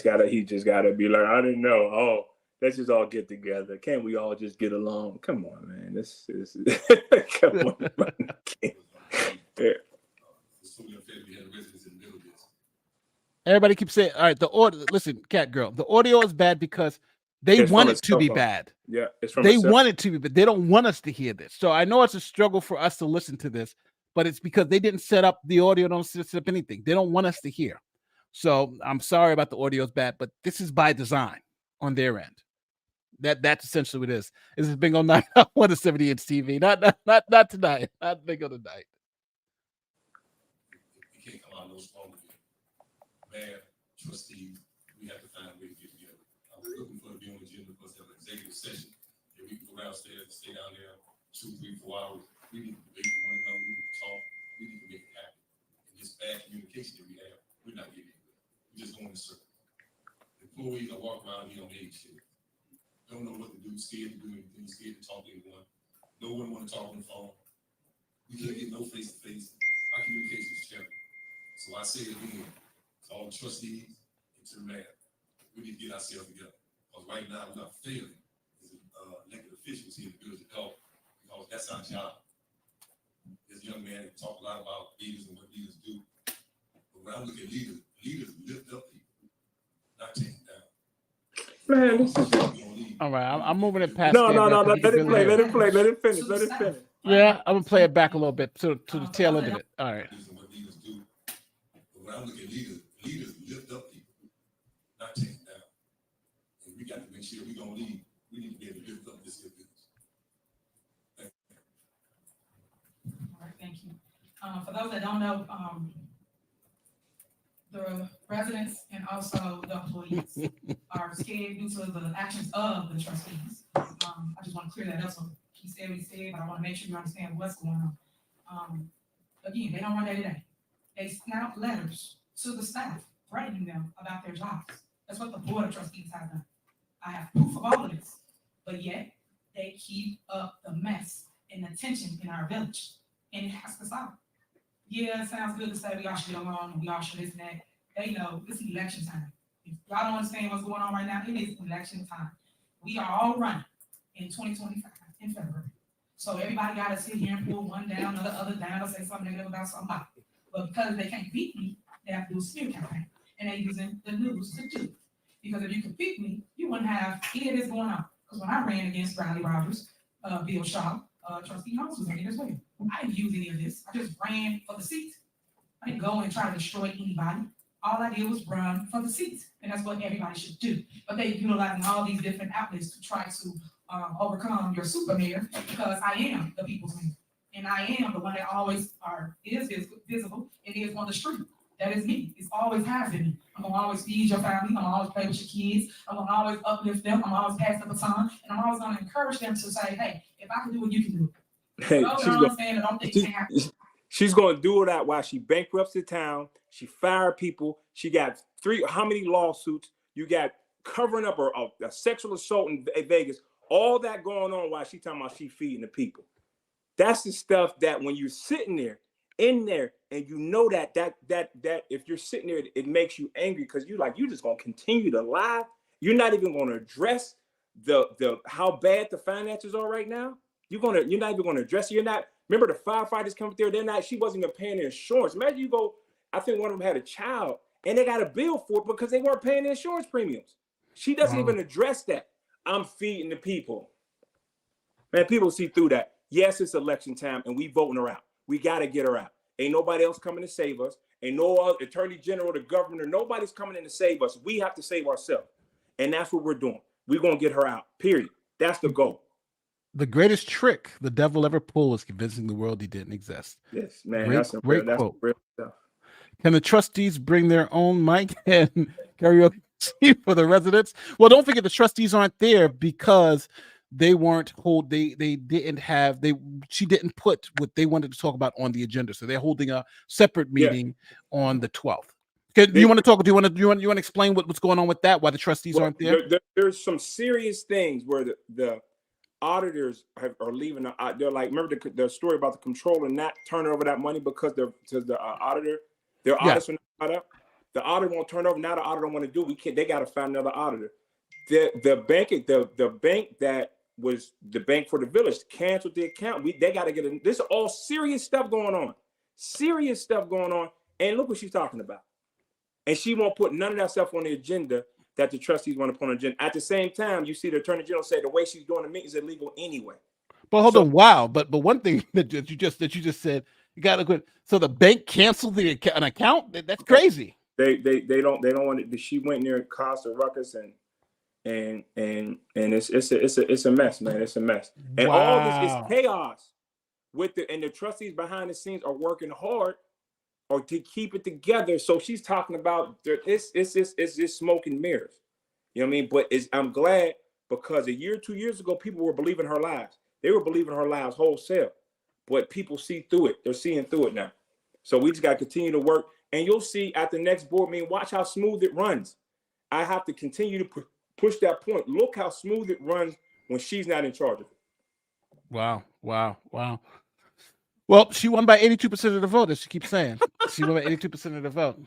just gotta be like, I didn't know. Oh, let's just all get together. Can't we all just get along? Come on, man. This come on. Everybody keeps saying, all right, the audio. Listen, cat girl, the audio is bad because they want it to be bad. Yeah, it's from they want it to be, but they don't want us to hear this. So I know it's a struggle for us to listen to this, but it's because they didn't set up the audio, don't set up anything. They don't want us to hear. So I'm sorry about the audio is bad, but this is by design on their end. That's essentially what it is. This is Bingo Night on 70-inch TV. Not tonight. Not Bingo tonight. We can't come out no stronger. Mayor, trustees, we have to find a way to get together. I was looking for the agenda for us to have an executive session. If we can go downstairs and stay down there 2, 3, 4 hours, we need to debate with one another, we need to talk, we need to make it happen. And this bad communication that we have, we're not getting it. We're just going in circles. Employees are walking around here on age shit. Don't know what to do, scared to do anything, scared to talk to anyone. No one want to talk on the phone. We can't get no face to face. Our communication is terrible. So I say it again to all the trustees and to the mayor. We need to get ourselves together. Because right now we're not failing as elected officials here to do as help. Because that's our job. This young man talk a lot about leaders and what leaders do. But when I look at leaders lift up people, not take them down. Man, this is all right. I'm moving it past. No. Let it play. Let it finish. Yeah, I'm gonna play it back a little bit to the tail end of it. All right. What leaders do. But when I look at leaders lift up people, not take them down. And we got to make sure we don't lead. We need to be able to lift up this business. All right, thank you. For those that don't know, the residents and also the employees are scared due to the actions of the trustees. I just want to clear that up. So he said what he said, but I want to make sure you understand what's going on. Again, they don't run day to day. They send letters to the staff threatening them about their jobs. That's what the board of trustees has done. I have proof of all of this. But yet, they keep up the mess and the tension in our village. And it has to stop. Yeah, it sounds good to say we all should get along and we all should this and that. They know it's election time. If y'all don't understand what's going on right now, it is election time. We are all running in 2025 in February. So everybody got to sit here and pull one down, the other down, or say something negative about somebody. But because they can't beat me, they have to do a smear campaign. And they're using the news to do it. Because if you could beat me, you wouldn't have any of this going on. Because when I ran against Riley Rogers, Bill Shaw, Trustee Holmes was in it as well. I didn't use any of this. I just ran for the seat. I didn't go and try to destroy anybody. All I did was run for the seat. And that's what everybody should do. But they're utilizing all these different outlets to try to overcome your super mayor, because I am the people's mayor. And I am the one that always is visible and is on the street. That is me. It's always has been me. I'm gonna always feed your family. I'm gonna always play with your kids. I'm gonna always uplift them. I'm always pass the baton. And I'm always gonna encourage them to say, hey, if I can do it, you can do it. Hey, No, you understand that I don't think it can happen. she's going to do that while she bankrupts the town. She fired people. She got how many lawsuits? You got covering up a sexual assault in Vegas. All that going on while she talking about she feeding the people. That's the stuff that when you're sitting there, in there, and you know that if you're sitting there, it makes you angry because you're just gonna continue to lie. You're not even gonna address the how bad the finances are right now. You're not even gonna address it. You're not. Remember the firefighters come up there. She wasn't even paying their insurance. Imagine you go. I think one of them had a child and they got a bill for it because they weren't paying the insurance premiums. She doesn't even address that. I'm feeding the people. Man, people see through that. Yes, it's election time and we voting her out. We got to get her out. Ain't nobody else coming to save us. Ain't no other attorney general, the governor, nobody's coming in to save us. We have to save ourselves. And that's what we're doing. We're going to get her out, period. That's the goal. The greatest trick the devil ever pulled was convincing the world he didn't exist. Yes, man. Great, that's great real, quote. That's real stuff. Can the trustees bring their own mic and karaoke for the residents? Well, don't forget the trustees aren't there because they weren't she didn't put what they wanted to talk about on the agenda. So they're holding a separate meeting on the 12th. Okay, do you want to explain what's going on with that? Why the trustees aren't there? There's some serious things where the auditors are leaving. They're like, remember the story about the controller not turning over that money because the auditor, their audits are not up. The auditor won't turn over. Now the auditor don't want to do. They got to find another auditor. The bank that was the bank for the village canceled the account. They got to get in. This is all serious stuff going on. Serious stuff going on. And look what she's talking about. And she won't put none of that stuff on the agenda that the trustees want to put on the agenda. At the same time, you see the attorney general say the way she's doing the meeting is illegal anyway. But hold on, wow. But one thing that you just said, you got to go. So the bank canceled an account. That's crazy. They don't want it. She went near caused a ruckus and it's a mess, man. It's a mess. And all this is chaos and the trustees behind the scenes are working hard or to keep it together. So she's talking about it's just smoke and mirrors. You know what I mean? But I'm glad because 2 years ago, people were believing her lies. They were believing her lies wholesale. But people see through it. They're seeing through it now. So we just got to continue to work. And you'll see at the next board meeting, watch how smooth it runs. I have to continue to push that point. Look how smooth it runs when she's not in charge of it. Wow. Well, she won by 82% of the vote, as she keeps saying. She won by 82% of the vote.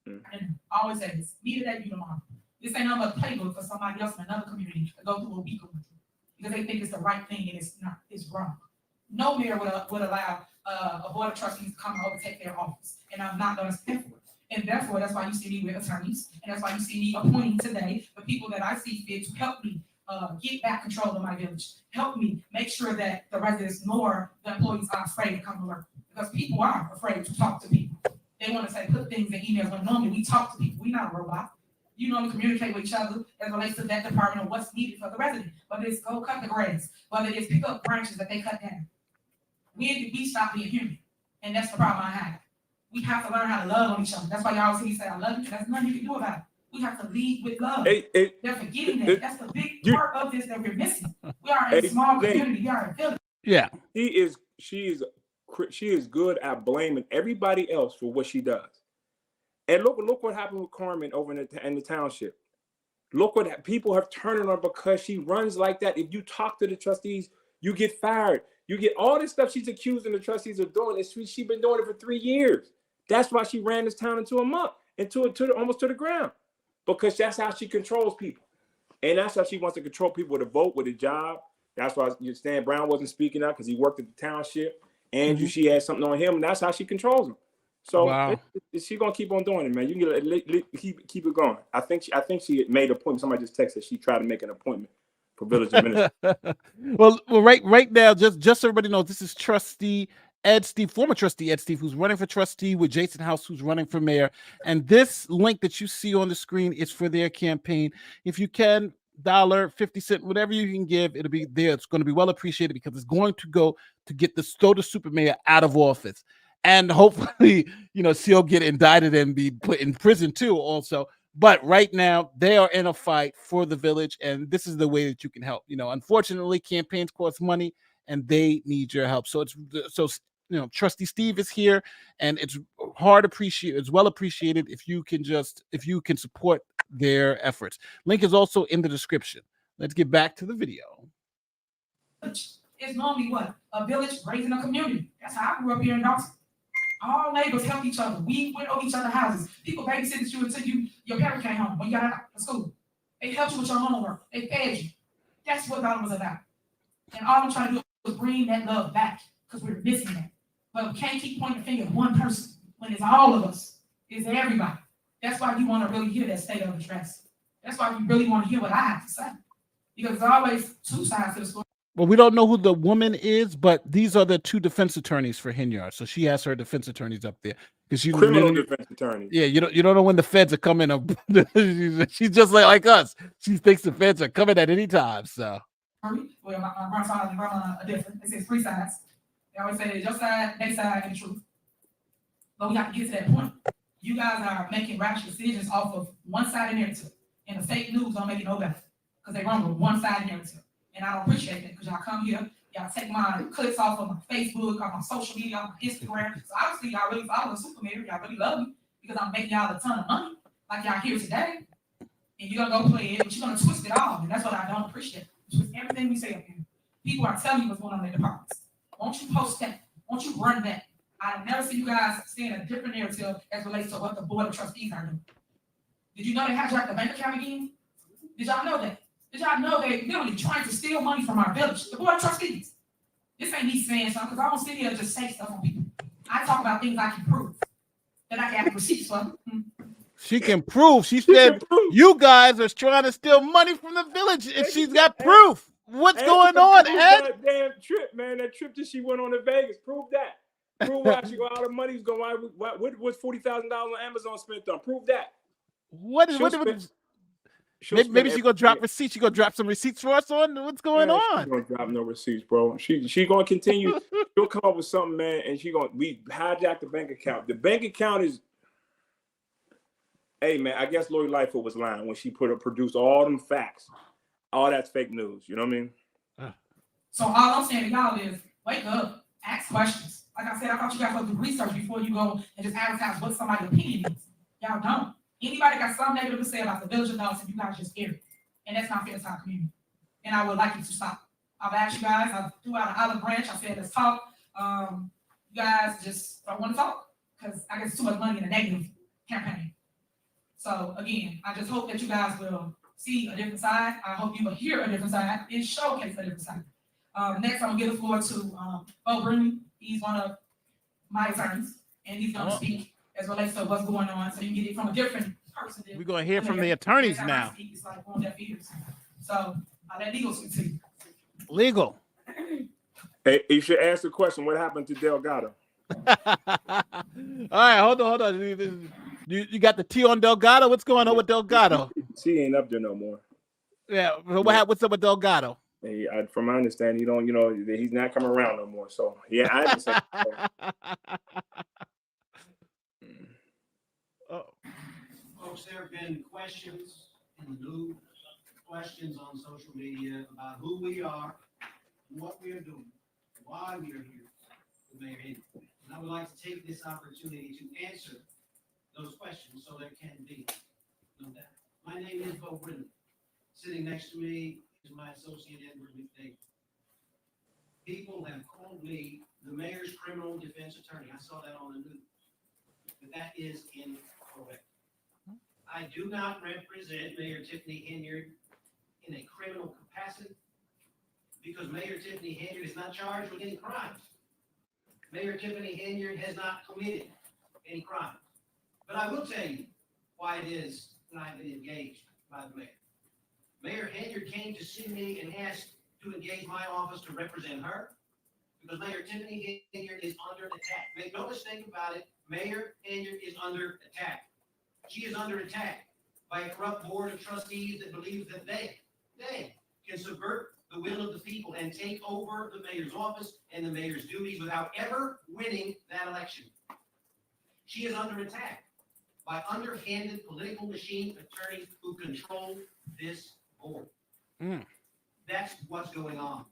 And I always say this, be today, be tomorrow. This ain't another playbook for somebody else in another community to go through what we go through. Because they think it's the right thing and it's not, it's wrong. No mayor would allow a board of trustees to come and overtake their office. And I'm not going to stand for it. And therefore, that's why you see me with attorneys. And that's why you see me appointing today the people that I see fit to help me get back control of my village. Help me make sure that the residents nor the employees are afraid to come to work. Because people are afraid to talk to people. They want to say, put things in emails, but normally we talk to people. We're not a robot. You normally communicate with each other as it relates to that department of what's needed for the resident. Whether it's go cut the grass, whether it's pick up branches that they cut down. We stop being human. And that's the problem I have. We have to learn how to love on each other. That's why y'all see me say, I love you. There's nothing you can do about it. We have to lead with love. They're forgetting that. That's the big part of this that we're missing. We are a small community. We are a village. Yeah. She is good at blaming everybody else for what she does. And look what happened with Carmen over in the township. Look what people have turned on her because she runs like that. If you talk to the trustees, you get fired. You get all this stuff she's accusing the trustees of doing. She's been doing it for 3 years. That's why she ran this town into a muck, almost to the ground, because that's how she controls people. And that's how she wants to control people with a vote, with a job. That's why Stan Brown wasn't speaking up, because he worked at the township. Andrew, she had something on him, and that's how she controls him. So Wow. She's gonna keep on doing it, man. You can keep it going. I think she made an appointment. Somebody just texted she tried to make an appointment for village administrator. well, right now, just so everybody knows, this is Trustee Ed Steve, former Trustee Ed Steve, who's running for trustee, with Jason House, who's running for mayor. And this link that you see on the screen is for their campaign. If you can, $1, 50 cents, whatever you can give, it'll be there. It's going to be well appreciated, because it's going to go to get the super mayor out of office. And hopefully, she'll get indicted and be put in prison too also. But right now, they are in a fight for the village, and this is the way that you can help. Unfortunately, campaigns cost money, and they need your help. So Trustee Steve is here, and it's well appreciated if you can support their efforts. Link is also in the description. Let's get back to the video. It's normally what? A village raising a community. That's how I grew up here in Dolton. All neighbors help each other. We went over each other's houses. People babysitted you until your parent came home when you got out of school. They helped you with your homework. They fed you. That's what Dolton was about. And all I'm trying to do is bring that love back, because we're missing that. But we can't keep pointing the finger at one person when it's all of us. It's everybody. That's why you want to really hear that state of address. That's why you really want to hear what I have to say. Because there's always two sides to the story. Well, we don't know who the woman is, but these are the two defense attorneys for Henyard. So she has her defense attorneys up there, because she's criminal defense attorney. Yeah, you don't know when the feds are coming. She's just like us. She thinks the feds are coming at any time. So. Well, my grandfather and grandma are different. They say it's 3 sides. They always say your side, their side, and the truth. But we have to get to that point. You guys are making rash decisions off of one-sided narrative, and the fake news don't make it no better, because they run with one-sided narrative. And I don't appreciate that, because y'all come here, y'all take my clips off of my Facebook, off my social media, off my Instagram. So obviously y'all really follow the super mayor. Y'all really love me, because I'm making y'all a ton of money, like y'all here today. And you're gonna go play it, but you're gonna twist it all. And that's what I don't appreciate. Twist everything we say up here. People are telling you what's going on in their departments. Won't you post that? Won't you run that? I've never seen you guys stay in a different narrative as relates to what the board of trustees are doing. Did you know they hijacked the bank account again? Did y'all know that? Did y'all know they literally trying to steal money from our village? The board of trustees. This ain't me saying something, because I don't sit here and just say stuff on people. I talk about things I can prove, that I can have receipts for. She can prove. She said you guys are trying to steal money from the village, and she's got proof. What's going on, Ed? That damn trip, man. That trip that she went on to Vegas. Prove that. Prove why she got all the money's going. What was $40,000 on Amazon spent on? Prove that. Maybe she gonna drop receipts. She gonna drop some receipts for us on what's going on. She gonna drop no receipts, bro. She gonna continue. She'll come up with something, man, and we hijacked the bank account. The bank account is. Hey, man, I guess Lori Lightfoot was lying when she produced all them facts. All that's fake news. You know what I mean? So all I'm saying to y'all is wake up, ask questions. Like I said, I thought you guys would do research before you go and just advertise what somebody's opinion is. Y'all don't. Anybody got something negative to say about the village of Dolton, you guys just hear it. And that's not fair to our community. And I would like you to stop. I've asked you guys, I threw out an olive branch, I said, let's talk. You guys just don't want to talk, because I guess too much money in a negative campaign. So again, I just hope that you guys will see a different side. I hope you will hear a different side and showcase a different side. Next, I'm gonna give the floor to Bo Bruni. He's one of my attorneys, and he's gonna speak as relates to what's going on, so you can get it from a different person. We're gonna hear from the attorneys now. It's like on deaf ears. So I'll let legal speak to you. Legal. Hey, you should ask the question, what happened to Delgado? All right, hold on. You got the T on Delgado? What's going on with Delgado? She ain't up there no more. Yeah, what's up with Delgado? Hey, from my understanding, he's not coming around no more. So yeah, I have to say. Folks, there have been questions in the news, questions on social media about who we are, what we are doing, why we are here with Mayor Henyard. And I would like to take this opportunity to answer those questions so there can be no doubt. My name is Bo Brindley. Sitting next to me is my associate Edward McDavid. People have called me the mayor's criminal defense attorney. I saw that on the news. But that is incorrect. I do not represent Mayor Tiffany Henyard in a criminal capacity because Mayor Tiffany Henyard is not charged with any crimes. Mayor Tiffany Henyard has not committed any crimes. But I will tell you why it is that I've been engaged by the mayor. Mayor Henyard came to see me and asked to engage my office to represent her because Mayor Tiffany Henyard is under attack. Make no mistake about it, Mayor Henyard is under attack. She is under attack by a corrupt board of trustees that believes that they can subvert the will of the people and take over the mayor's office and the mayor's duties without ever winning that election. She is under attack by underhanded political machine attorneys who control this board. That's what's going on.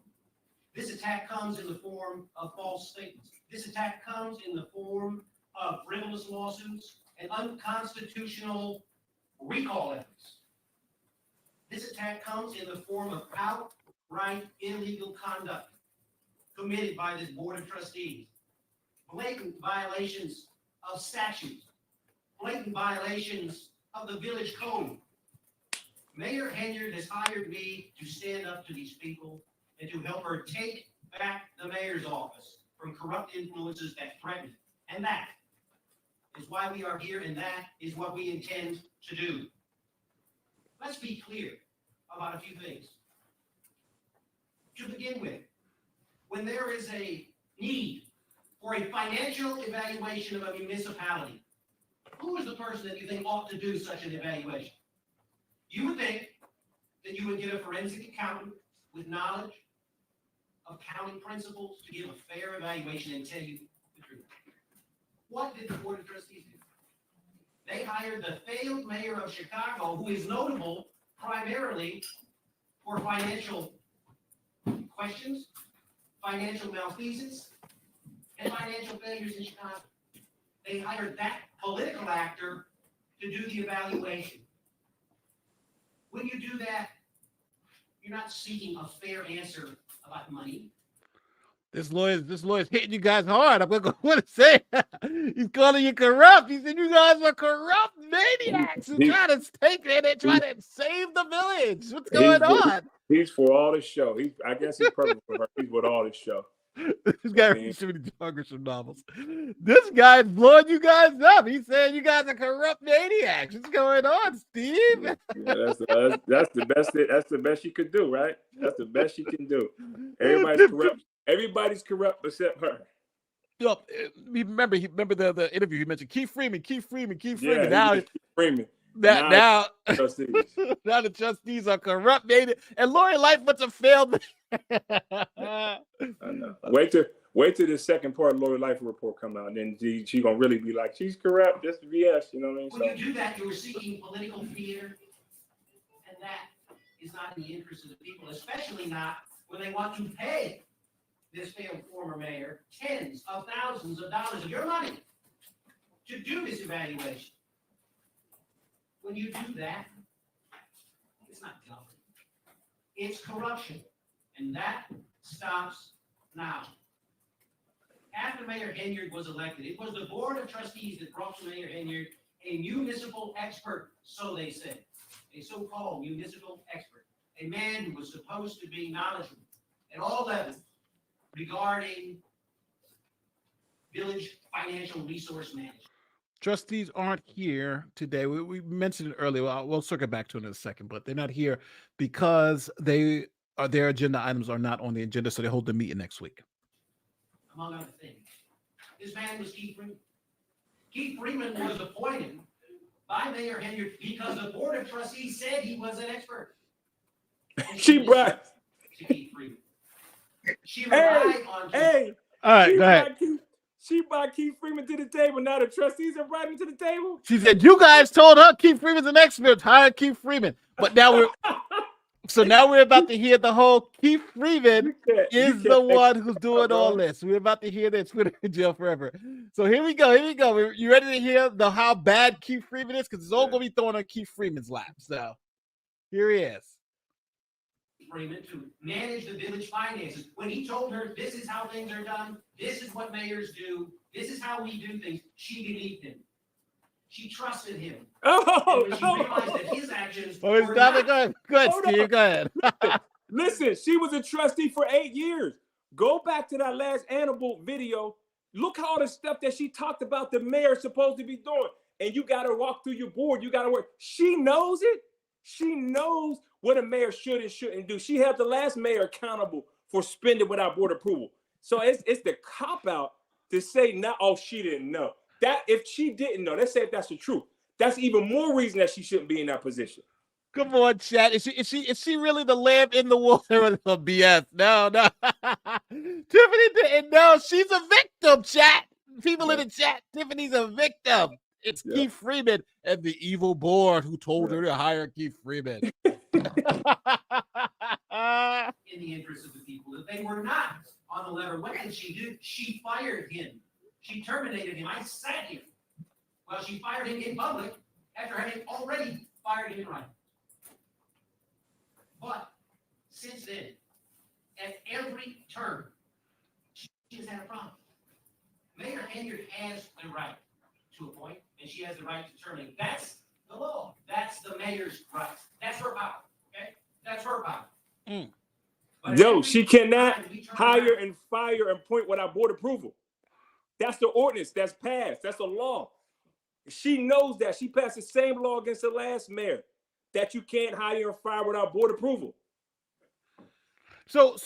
This attack comes in the form of false statements. This attack comes in the form of frivolous lawsuits and unconstitutional recall efforts. This attack comes in the form of outright illegal conduct committed by this board of trustees, blatant violations of statutes, blatant violations of the village code. Mayor Henyard has hired me to stand up to these people and to help her take back the mayor's office from corrupt influences that threaten it. And that is why we are here, and that is what we intend to do. Let's be clear about a few things. To begin with, when there is a need for a financial evaluation of a municipality, who is the person that you think ought to do such an evaluation? You would think that you would get a forensic accountant with knowledge of accounting principles to give a fair evaluation and tell you the truth. What did the Board of Trustees do? They hired the failed mayor of Chicago, who is notable primarily for financial questions, financial malfeasance, and financial failures in Chicago. They hired that political actor to do the evaluation. When you do that, you're not seeking a fair answer about money. This lawyer's hitting you guys hard. I'm gonna want to say he's calling you corrupt. He said you guys are corrupt maniacs who try to take it and try to save the village. What's going on? He's for all this show. I guess he's perfect for her. He's with all this show. This guy reads too many Grisham novels. This guy's blowing you guys up. He's saying you guys are corrupt maniacs. What's going on, Steve? Yeah, that's the best. That's the best you could do, right? That's the best you can do. Everybody's corrupt. Everybody's corrupt except her. Remember the interview he mentioned Keith Freeman. Yeah, Now Keith Freeman. Now Trustees. now the trustees are corrupt, made and Lori Lightfoot's a failed. I know. Wait till the second part of Lori Lightfoot report come out, and then she gonna really be like, she's corrupt, just BS, you know what I mean? When you do that, you're seeking political theater, and that is not in the interest of the people, especially not when they want to pay this failed former mayor tens of thousands of dollars of your money to do this evaluation. When you do that, it's not government. It's corruption. And that stops now. After Mayor Henyard was elected, it was the Board of Trustees that brought to Mayor Henyard a municipal expert, so they said, a so-called municipal expert, a man who was supposed to be knowledgeable at all levels regarding village financial resource management. Trustees aren't here today. We mentioned it earlier. We'll circle back to it in a second, but they're not here because their agenda items are not on the agenda, so they hold the meeting next week. Among other things, this man was Keith Freeman. Keith Freeman was appointed by Mayor Henyard because the Board of Trustees said he was an expert. And She brought to Keith Freeman. She relied on. All right, go ahead. She brought Keith Freeman to the table. Now the trustees are brought him to the table. She said, "You guys told her Keith Freeman's an expert. Hire Keith Freeman." But now we're about to hear the whole Keith Freeman is the one who's doing all this. We're about to hear this. We're in jail forever. So here we go. You ready to hear how bad Keith Freeman is? Because it's all going to be thrown on Keith Freeman's lap. So here he is. Freeman to manage the village finances. When he told her, this is how things are done, this is what mayors do, this is how we do things, she believed him. She trusted him. Oh, And when she realized that his actions Oh, it's were not not. good. Good, Hold Steve. on. Go ahead. Listen, she was a trustee for 8 years. Go back to that last Annabelle video. Look how all the stuff that she talked about the mayor is supposed to be doing. And you got to walk through your board. You got to work. She knows it. She knows what a mayor should and shouldn't do. She held the last mayor accountable for spending without board approval. So it's the cop-out to say, no, oh, she didn't know. That if she didn't know, let's say if that's the truth, that's even more reason that she shouldn't be in that position. Come on, chat. Is she really the lamb in the water? Oh, BS. No. Tiffany didn't know. She's a victim, chat. People in the chat. Tiffany's a victim. It's Keith Freeman and the evil board who told her to hire Keith Freeman. In the interest of the people, if they were not on the letter, what did she do? She fired him. She terminated him. I sat him. Well, she fired him in public after having already fired him in writing. But since then, at every turn, she has had a problem. Mayor Henyard has the right to appoint, and she has the right to terminate. That's the law. That's the mayor's right. That's her power. Okay? That's her power. But Joe, she cannot time we turn hire around, and fire and appoint without board approval. That's the ordinance that's passed. That's a law. She knows that. She passed the same law against the last mayor that you can't hire and fire without board approval. So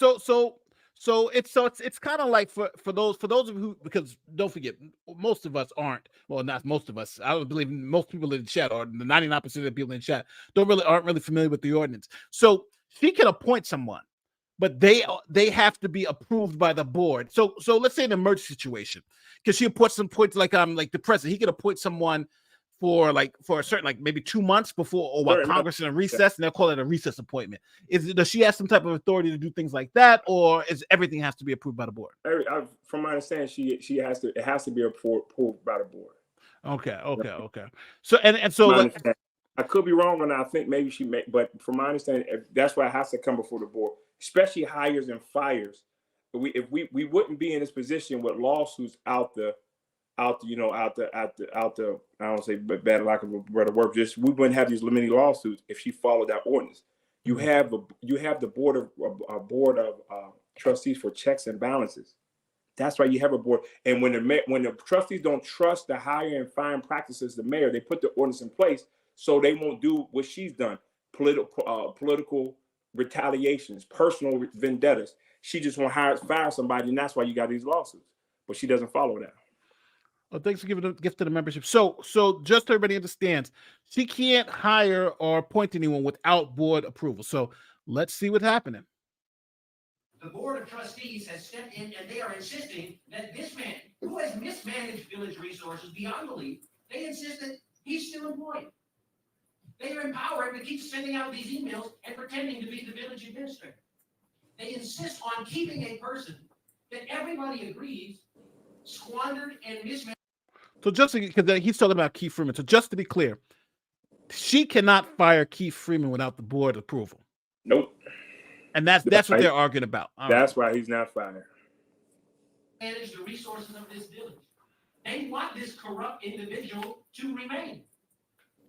it's kind of like for those of you who, because don't forget, most of us aren't, well, not most of us, I don't believe most people in the chat, or the 99% of the people in the chat aren't really familiar with the ordinance. So she can appoint someone, but they have to be approved by the board. So let's say an emergency situation, because she appoints some points like the president, he could appoint someone for a certain, like maybe 2 months before, or while Congress is in recess, and they'll call it a recess appointment. Does she have some type of authority to do things like that, or is everything has to be approved by the board? From my understanding, it has to be approved by the board. Okay. So so I could be wrong, and I think maybe she may, but from my understanding, that's why it has to come before the board, especially hires and fires. If we wouldn't be in this position with lawsuits out the I don't say bad lack of a better word, just we wouldn't have these limiting lawsuits if she followed that ordinance. You have the board of trustees for checks and balances. That's why you have a board. And when the trustees don't trust the hire and fire practices of the mayor, they put the ordinance in place so they won't do what she's done: political retaliations, personal vendettas. She just won't fire somebody, and that's why you got these lawsuits. But she doesn't follow that. Well, thanks for giving a gift to the membership. So just so everybody understands, she can't hire or appoint anyone without board approval. So let's see what's happening. The board of trustees has stepped in, and they are insisting that this man, who has mismanaged village resources beyond belief, they insist that he's still employed. They are empowered to keep sending out these emails and pretending to be the village administrator. They insist on keeping a person that everybody agrees squandered and mismanaged. So just because he's talking about Keith Freeman. So just to be clear, she cannot fire Keith Freeman without the board approval. Nope. And that's what they're arguing about. That's why he's not fired. Manage the resources of this village. They want this corrupt individual to remain.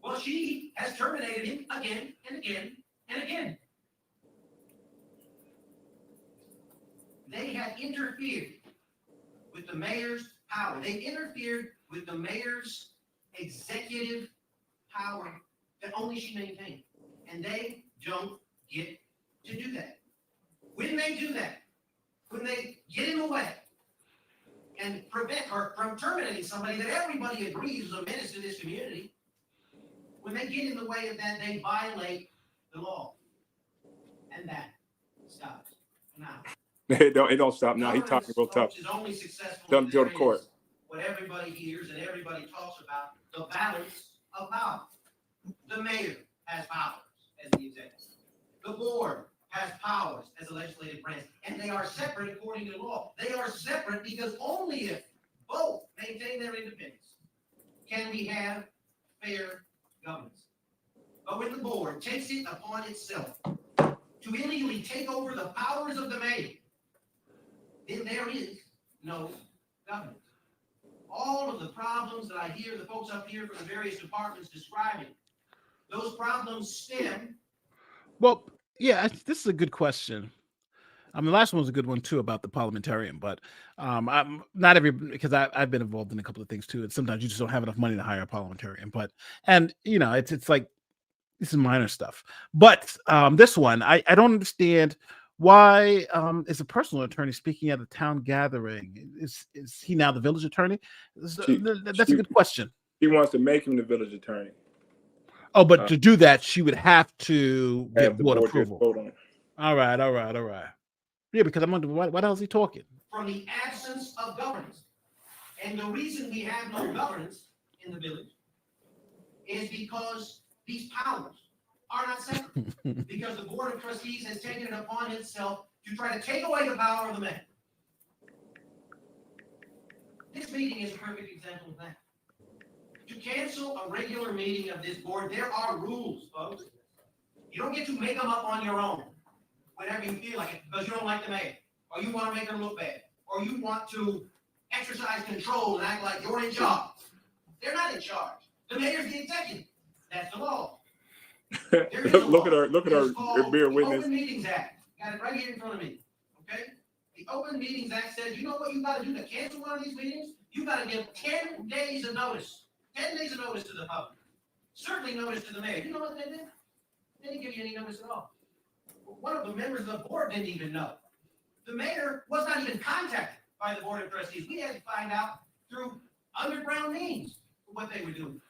Well, she has terminated him again and again and again. They have interfered with the mayor's power. They interfered with the mayor's executive power that only she maintained. And they don't get to do that. When they do that, when they get in the way and prevent her from terminating somebody that everybody agrees is a menace to this community, when they get in the way of that, they violate the law. And that stops now. It don't stop now. He's talking real tough. Is only successful Don't go to court. What everybody hears and everybody talks about, the balance of power. The mayor has powers as the executive. The board has powers as a legislative branch, and they are separate according to law. They are separate because only if both maintain their independence can we have fair governance. But when the board takes it upon itself to illegally take over the powers of the mayor, then there is no governance. All of the problems that I hear the folks up here from the various departments describing, those problems stem. Well, yeah, this is a good question. The last one was a good one too about the parliamentarian, but I'm not because I've been involved in a couple of things too. And sometimes you just don't have enough money to hire a parliamentarian. But it's like this is minor stuff. But this one, I don't understand why is a personal attorney speaking at a town gathering? Is he now the village attorney? That's a good question. He wants to make him the village attorney. Oh, but to do that, she would have to get board board approval. vote on it. All right. Yeah, because I'm wondering why the hell is he talking? From the absence of governance. And the reason we have no governance in the village is because these powers are not separate. Because the Board of Trustees has taken it upon itself to try to take away the power of the mayor. This meeting is a perfect example of that. To cancel a regular meeting of this board, there are rules, folks. You don't get to make them up on your own whenever you feel like it, because you don't like the mayor, or you want to make her look bad, or you want to exercise control and act like you're in charge. They're not in charge. The mayor's the executive. That's the law. Look at her bear witness. Open Meetings Act. Got it right here in front of me. Okay? The Open Meetings Act says, you know what you got to do to cancel one of these meetings? You got to give 10 days of notice. 10 days of notice to the public. Certainly notice to the mayor. You know what they did? They didn't give you any notice at all. One of the members of the board didn't even know. The mayor was not even contacted by the Board of Trustees. We had to find out through underground means what they were doing.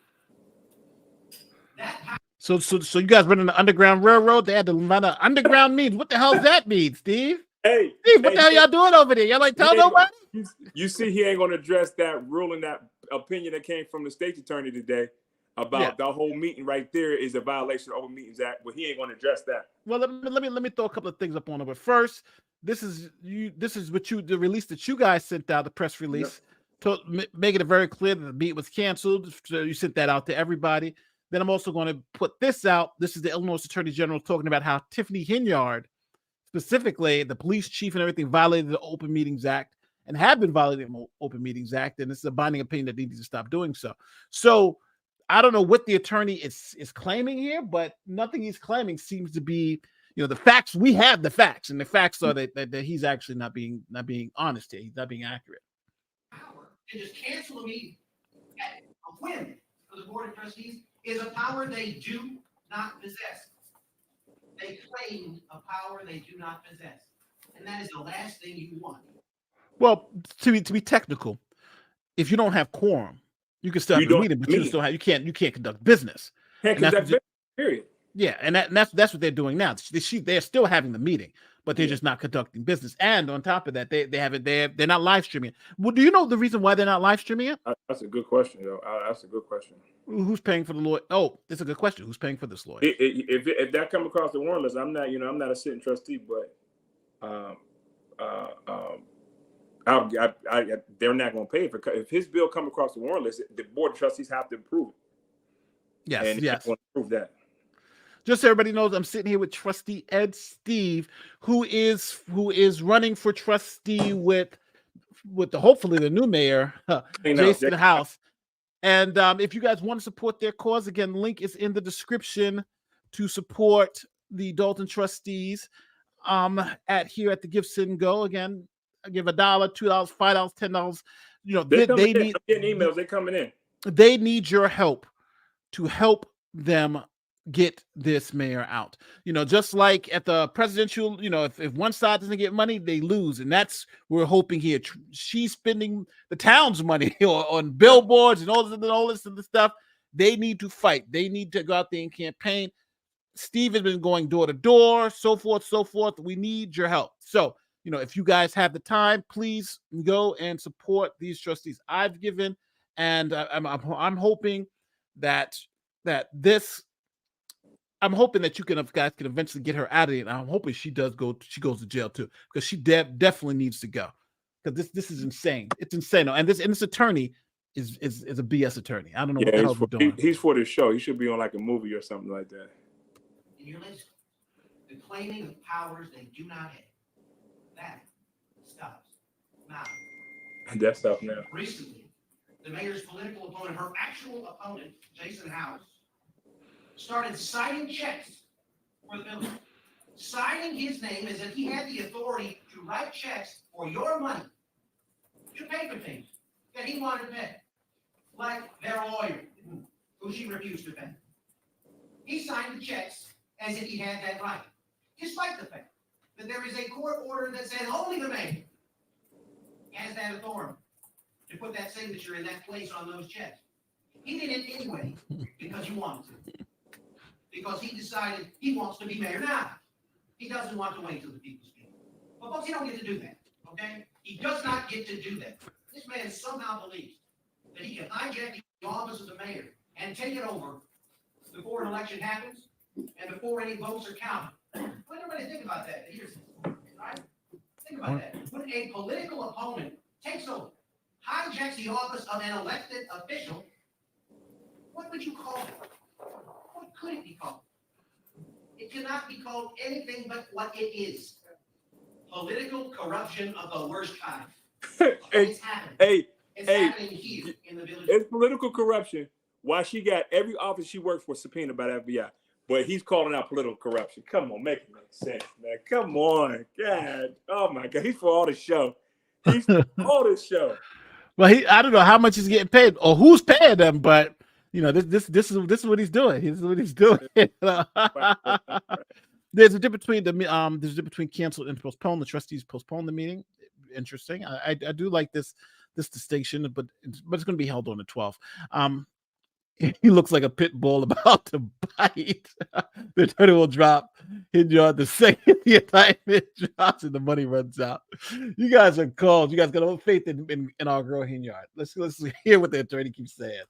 So you guys running the Underground Railroad? They had to run an underground means. What the hell does that mean, Steve? Hey, Steve, what the hell y'all doing over there? Y'all like tell nobody? You see, he ain't gonna address that ruling, that opinion that came from the state's attorney today about the whole meeting right there is a violation of the Open Meetings Act, but he ain't gonna address that. Well, let me throw a couple of things up on it. But first, this is the release that you guys sent out, the press release, making it very clear that the meet was canceled. So you sent that out to everybody. Then I'm also going to put this out. This is the Illinois Attorney General talking about how Tiffany Henyard, specifically the police chief and everything, violated the Open Meetings Act and have been violating the Open Meetings Act. And it's a binding opinion that they need to stop doing so. So I don't know what the attorney is claiming here, but nothing he's claiming seems to be, the facts. We have the facts, and the facts are that he's actually not being honest here. He's not being accurate. Power to just cancel a meeting at a whim for the Board of Trustees is a power they do not possess. They claim a power they do not possess, and that is the last thing you want. Well, to be technical, if you don't have quorum, you can still have a meeting, but you can't conduct business. Can't conduct business, period. Yeah, and that's what they're doing now. They're still having the meeting, but they're just not conducting business. And on top of that, they're not live streaming it. Well, do you know the reason why they're not live streaming it? That's a good question, though. That's a good question. Who's paying for the lawyer? Oh, that's a good question. Who's paying for this lawyer? If that come across the warrant list, I'm not a sitting trustee, but they're not going to pay for it. If his bill come across the warrant list, the Board of Trustees have to approve it. Yes. Want to prove that. Just so everybody knows, I'm sitting here with Trustee Ed Steve, who is running for trustee with hopefully the new mayor, Jason House. And if you guys want to support their cause, again, link is in the description to support the Dolton trustees. At the Give Sit and Go. Again, I give $1, $2, $5, $10. They need. I'm getting emails. They're coming in. They need your help to help them get this mayor out. Just like at the presidential, if one side doesn't get money, they lose. And that's we're hoping here. She's spending the town's money on billboards and all this and the stuff. They need to fight. They need to go out there and campaign. Steve has been going door to door, so forth. We need your help. So, if you guys have the time, please go and support these trustees I've given. And I'm hoping that I'm hoping that you guys can eventually get her out of it. And I'm hoping she goes to jail too, because she definitely needs to go. Because this is insane. It's insane. And this attorney is a BS attorney. I don't know what the hell he's doing. He's for the show. He should be on like a movie or something like that. the claiming of powers they do not have. That stops now. That's stuff now. Recently, the mayor's political opponent, her actual opponent, Jason House, started signing checks for the building. Signing his name as if he had the authority to write checks for your money to pay for things that he wanted to pay, like their lawyer, who she refused to pay. He signed the checks as if he had that right, despite the fact that there is a court order that says only the mayor has that authority to put that signature in that place on those checks. He did it anyway because he wanted to. Because he decided he wants to be mayor now. He doesn't want to wait till the people speak. But folks, he don't get to do that, okay? He does not get to do that. This man somehow believes that he can hijack the office of the mayor and take it over before an election happens and before any votes are counted. Let everybody think about that. Here's right? Think about that. When a political opponent takes over, hijacks the office of an elected official, what would you call it? What could it be called? It cannot be called anything but what it is. Political corruption of the worst kind. It's happening. It's happening here in the village. It's political corruption. Why she got every office she worked for subpoenaed by the FBI. But he's calling out political corruption. Come on, make it make sense, man. Come on. God. Oh my God. He's for all the show. He's for all the show. Well, I don't know how much he's getting paid or who's paying them, but you know, this is what he's doing. This is what he's doing. There's a difference between there's a difference between cancel and postpone. The trustees postpone the meeting. Interesting. I do like this distinction, but it's going to be held on the 12th. He looks like a pit bull about to bite. The attorney will drop Henyard the second the indictment drops and the money runs out. You guys are cold. You guys got no faith in our girl Henyard. Let's hear what the attorney keeps saying.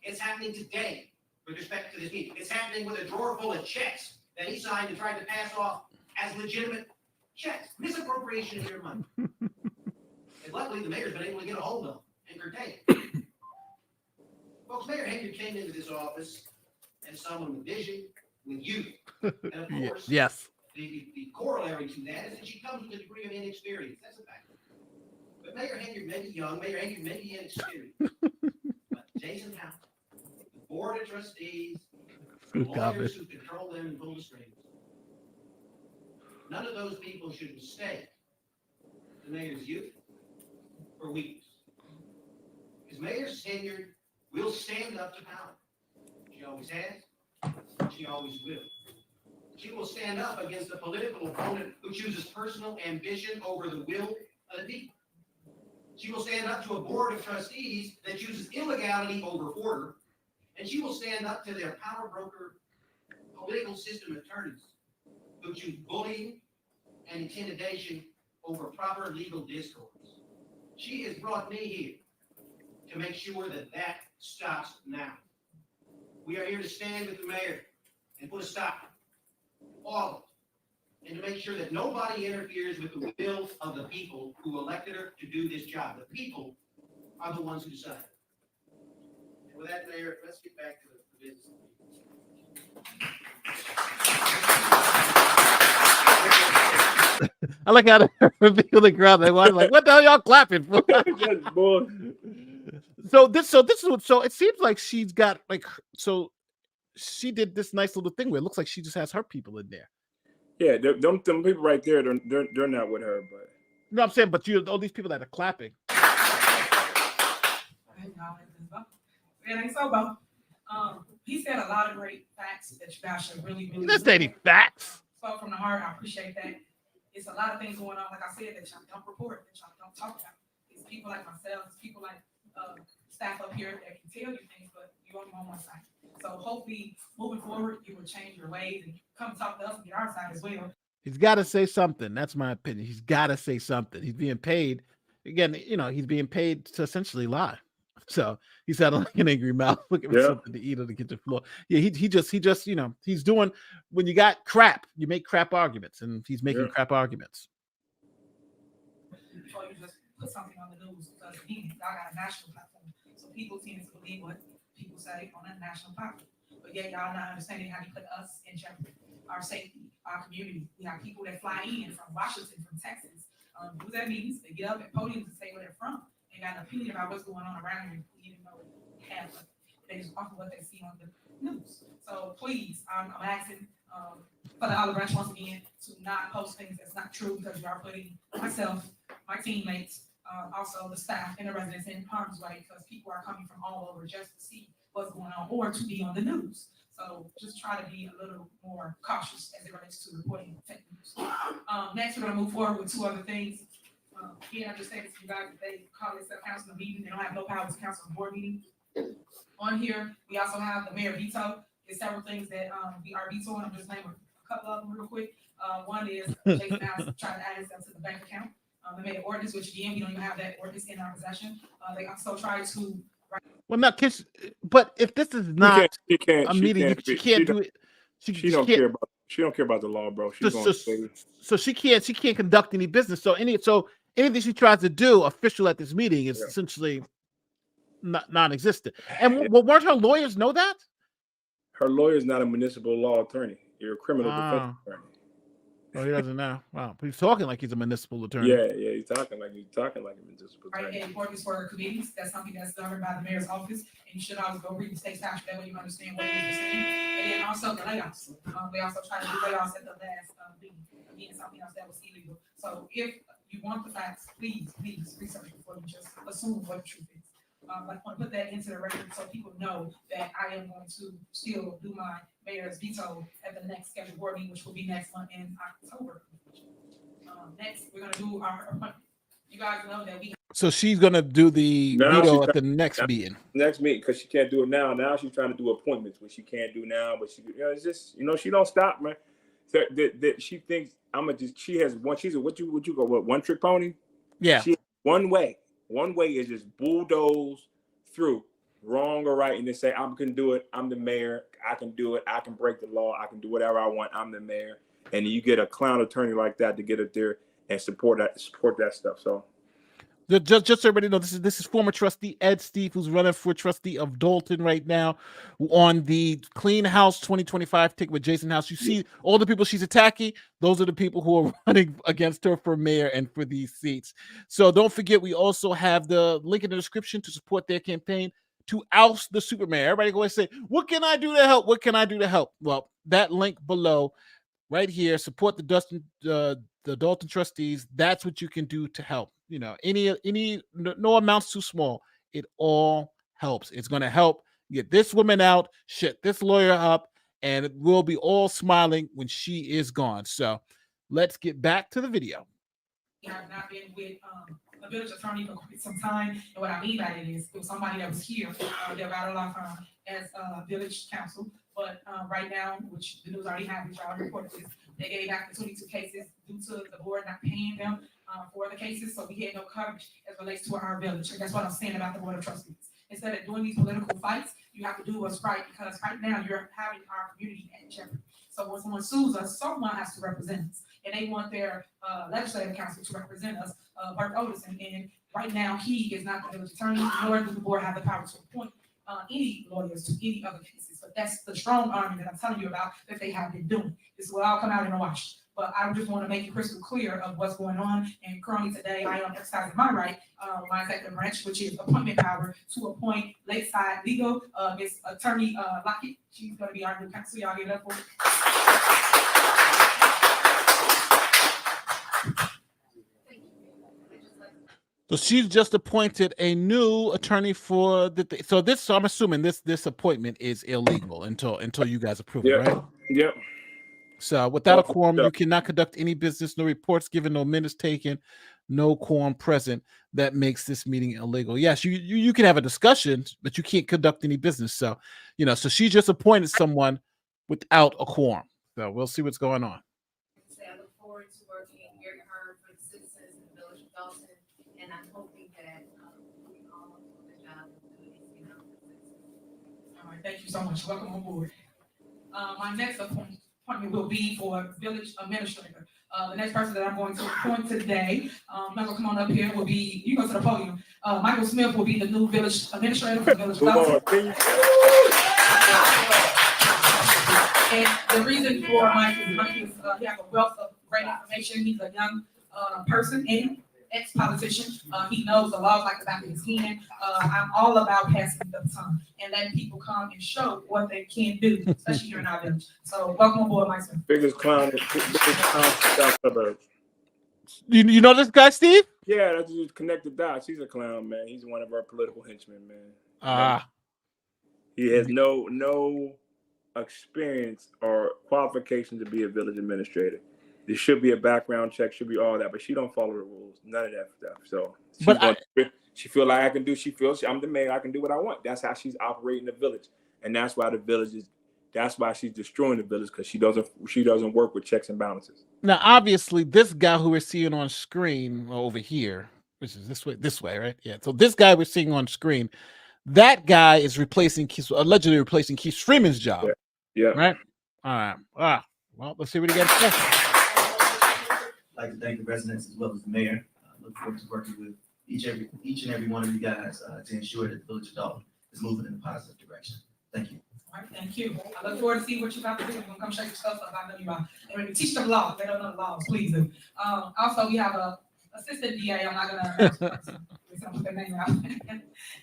It's happening today with respect to this meeting. It's happening with a drawer full of checks that he signed and tried to pass off as legitimate checks. Misappropriation of your money. And luckily, the mayor's been able to get a hold of and curtail it. Folks, Mayor Henyard came into this office as someone with vision, with youth. And of course, yes. The corollary to that is that she comes with a degree of inexperience. That's a fact. But Mayor Henyard may be young, Mayor Henyard may be inexperienced. But Jason House, the board of trustees, the lawyers who control them and pull the strings, none of those people should mistake the mayor's youth for weakness. Because Mayor Henyard will stand up to power. She always has. She always will. She will stand up against a political opponent who chooses personal ambition over the will of the people. She will stand up to a board of trustees that chooses illegality over order. And she will stand up to their power broker political system attorneys who choose bullying and intimidation over proper legal discourse. She has brought me here to make sure that that stops now. We are here to stand with the mayor and put a stop, all of it, and to make sure that nobody interferes with the will of the people who elected her to do this job. The people are the ones who decide. And with that, Mayor, let's get back to the business. I like how they feel the crowd. They want like, what the hell y'all clapping for? So this is what. So it seems like she's got like. So she did this nice little thing where it looks like she just has her people in there. Yeah, them people right there, they're not with her, but. You know what I'm saying? But all these people that are clapping. He said a lot of great facts that you guys should really. That's any facts. So from the heart, I appreciate that. It's a lot of things going on, like I said, that y'all don't report, that y'all don't talk about. It's people like myself, it's people like staff up here that can tell you things, but you're on one side. So hopefully, moving forward, you will change your ways and come talk to us and get our side as well. He's got to say something. That's my opinion. He's got to say something. He's being paid. Again, he's being paid to essentially lie. So he sounded like an angry mouth looking for something to eat on the kitchen floor. Yeah, he just, he's doing, when you got crap, you make crap arguments, and he's making crap arguments. Before you just put something on the news, because y'all got a national platform. So people tend to believe what people say on a national platform. But yet y'all not understanding how you put us in jeopardy, our safety, our community. We have people that fly in from Washington, from Texas. Who's that means? They get up at podiums and say where they're from. They got an opinion about what's going on around here, even though half of it. They just off of what they see on the news. So please, I'm asking for the olive branch once again to not post things that's not true, because you are putting myself, my teammates, also the staff and the residents in harm's way, because people are coming from all over just to see what's going on or to be on the news. So just try to be a little more cautious as it relates to reporting fake news. Next, we're going to move forward with two other things. Again, I just say this to you guys, they call this a council meeting. They don't have no power to council board meeting. On here, we also have the mayor veto. There's several things that we are vetoing. I'm just naming a couple of them real quick. One is Jason House trying to add himself to the bank account. They made an ordinance, which again, we don't even have that ordinance in our possession. They also tried to. Well, not kids, but if this is not a meeting, she can't do it. She don't care about the law, bro. She's so she can't conduct any business. So anything she tries to do official at this meeting is essentially non-existent. And weren't her lawyers know that? Her lawyer is not a municipal law attorney. You're a criminal defense attorney. Oh, he doesn't know. Wow, but he's talking like he's a municipal attorney. Yeah, he's talking like a municipal attorney. Right, and importance for committees. That's something that's governed by the mayor's office, and you should always go read the state statute. That way you understand what it is you're saying. And then also the layoffs. They also try to do layoffs at the last meeting. Again, something else that was illegal. So if you want the facts, please research before you just assume what the truth is. I want to put that into the record so people know that I am going to still do my mayor's veto at the next scheduled board meeting, which will be next month in October. Next, we're going to do our appointment. You guys know that we. So she's going to do the veto at the next meeting. Next meeting, because she can't do it now. Now she's trying to do appointments, which she can't do now. But she, it's just, she don't stop, man. She thinks she has one. She's a what you go one trick pony. Yeah. She one way is just bulldoze through, wrong or right, and then say, I can do it. I'm the mayor. I can do it. I can break the law. I can do whatever I want. I'm the mayor. And you get a clown attorney like that to get up there and support that stuff. So just so everybody know, this is former trustee Ed Steve, who's running for trustee of Dolton right now on the Clean House 2025 ticket with Jason House. You see all the people she's attacking. Those are the people who are running against her for mayor and for these seats. So don't forget, we also have the link in the description to support their campaign to oust the super mayor. Everybody go and say, what can I do to help? What can I do to help? Well, that link below right here, support the Dolton trustees. That's what you can do to help. No amount's too small. It all helps. It's going to help get this woman out, shut this lawyer up, and we'll be all smiling when she is gone. So let's get back to the video. I have not been with a village attorney for quite some time. And what I mean by it is, it was somebody that was here, that got a law firm as village counsel. But right now, which the news already had, which I already reported this, they gave back the 22 cases due to the board not paying them for the cases. So we had no coverage as relates to our village. And that's what I'm saying about the Board of Trustees. Instead of doing these political fights, you have to do what's right, because right now you're having our community at jeopardy. So when someone sues us, someone has to represent us. And they want their legislative council to represent us, Bert Otisson. And right now, he is not the village attorney, nor does the board have the power to appoint any lawyers to any other cases. But that's the strong army that I'm telling you about that they have been doing. This will all come out in a wash. But I just want to make it crystal clear of what's going on. And currently today, I am exercising my right, my executive branch, which is appointment power, to appoint Lakeside Legal, Miss Attorney Lockett. She's going to be our new counsel. Y'all give it up for her. So she's just appointed a new attorney for so I'm assuming this appointment is illegal until you guys approve it, right? Yep. So without a quorum, you cannot conduct any business, no reports given, no minutes taken, no quorum present. That makes this meeting illegal. Yes, you can have a discussion, but you can't conduct any business. So, so she just appointed someone without a quorum. So we'll see what's going on. I look forward to working very hard for the citizens in the village of Dolton, and I'm hoping that we all do a good job of doing this, All right, thank you so much. Welcome on board. My next appointment will be for village administrator. The next person that I'm going to appoint today, Michael, come on up here, will be, you go to the podium. Michael Smith will be the new village administrator for the village of Dolton. And the reason for Mike is he has a wealth of great information. He's a young person and ex-politician. He knows the laws like the back of his hand. I'm all about passing the baton and letting people come and show what they can do, especially here in our village. So welcome aboard, Mike Smith. Biggest clown in South suburbs. You know this guy, Steve? Yeah, that's just connect the dots. He's a clown, man. He's one of our political henchmen, man. He has no experience or qualification to be a village administrator. There should be a background check, should be all that, but she don't follow the rules, none of that stuff. So she feel like I can do. She feels I'm the mayor. I can do what I want. That's how she's operating the village, and that's why the village is. That's why she's destroying the village, because she doesn't work with checks and balances. Now, obviously, this guy who we're seeing on screen over here, which is this way, right? Yeah. So this guy we're seeing on screen, that guy is allegedly replacing Keith Freeman's job. Yeah. Right. All right. Well, let's see what he got to say. I'd like to thank the residents as well as the mayor. I look forward to working with each and every one of you guys to ensure that the village of Dolton is moving in a positive direction. Thank you. All right, thank you. I look forward to see what you're about to do. You're gonna come shake your stuff up. I know you are. And maybe teach them law. They don't know the laws. Please do. Also, we have a assistant DA. I'm not gonna put their name out,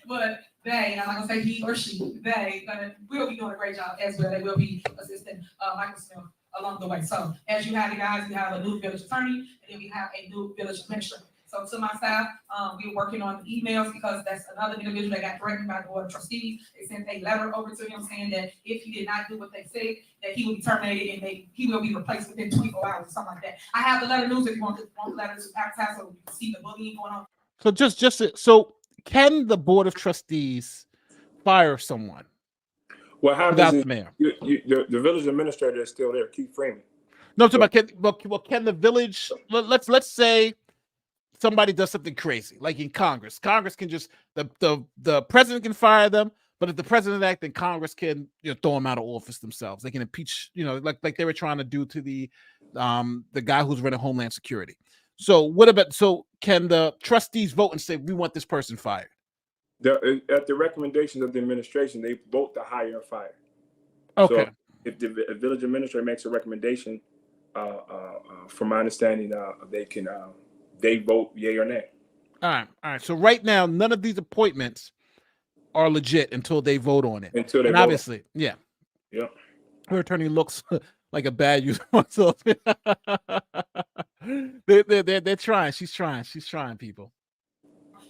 but I'm not gonna say he or she. Will be doing a great job as well. They will be assisting Michael Smith along the way. So as you have, you guys, we have a new village attorney, and then we have a new village administrator. So to my staff, we're working on emails, because that's another individual that got threatened by the board of trustees. They sent a letter over to him saying that if he did not do what they said, that he will be terminated and he will be replaced within 24 hours or something like that. I have the letter news if you want the letter to advertise, so you can see the bullying going on. So so can the board of trustees fire someone? What happens without is the mayor? The village administrator is still there, Keith Freeman. No, I'm talking about can the village? Let's say somebody does something crazy, like in Congress. Congress can just the president can fire them, but if the president acts, then Congress can throw them out of office themselves. They can impeach, like they were trying to do to the guy who's running Homeland Security. So can the trustees vote and say we want this person fired? At the recommendations of the administration, they vote to hire and fire. Okay. So if the village administrator makes a recommendation, from my understanding, they vote yay or nay. All right. So right now, none of these appointments are legit until they vote on it. Obviously, yeah. Yep. Her attorney looks like a bad user. They're trying. She's trying, people.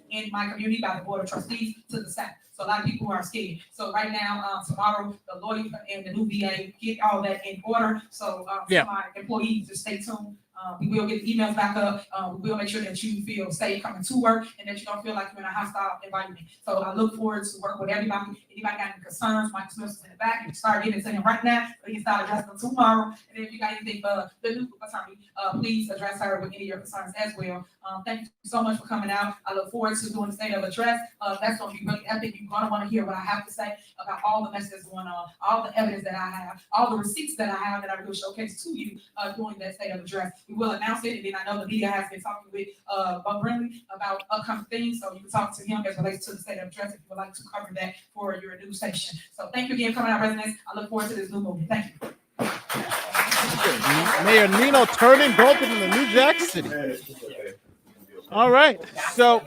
In my community by the board of trustees to the south. So a lot of people are scared. So right now, tomorrow, the lawyer and the new VA get all that in order. So my employees, just stay tuned. We will get the emails back up. We will make sure that you feel safe coming to work and that you don't feel like you're in a hostile environment. So I look forward to work with everybody. Anybody got any concerns, Mike Smith is in the back. You can start getting it to him right now. We can start addressing them tomorrow. And if you got anything for the new attorney, please address her with any of your concerns as well. Thank you so much for coming out. I look forward to doing the state of address. That's going to be really epic. You're going to want to hear what I have to say about all the mess that's going on, all the evidence that I have, all the receipts that I have that I will showcase to you during that state of address. We will announce it, and then I know the media has been talking with Bob Brinley about upcoming things, so you can talk to him as relates to the state of address if you would like to cover that for your new station. So thank you again for coming out, residents. I look forward to this new movie. Thank you. Mayor Nino turning Dolton in the New Jack City. All right, so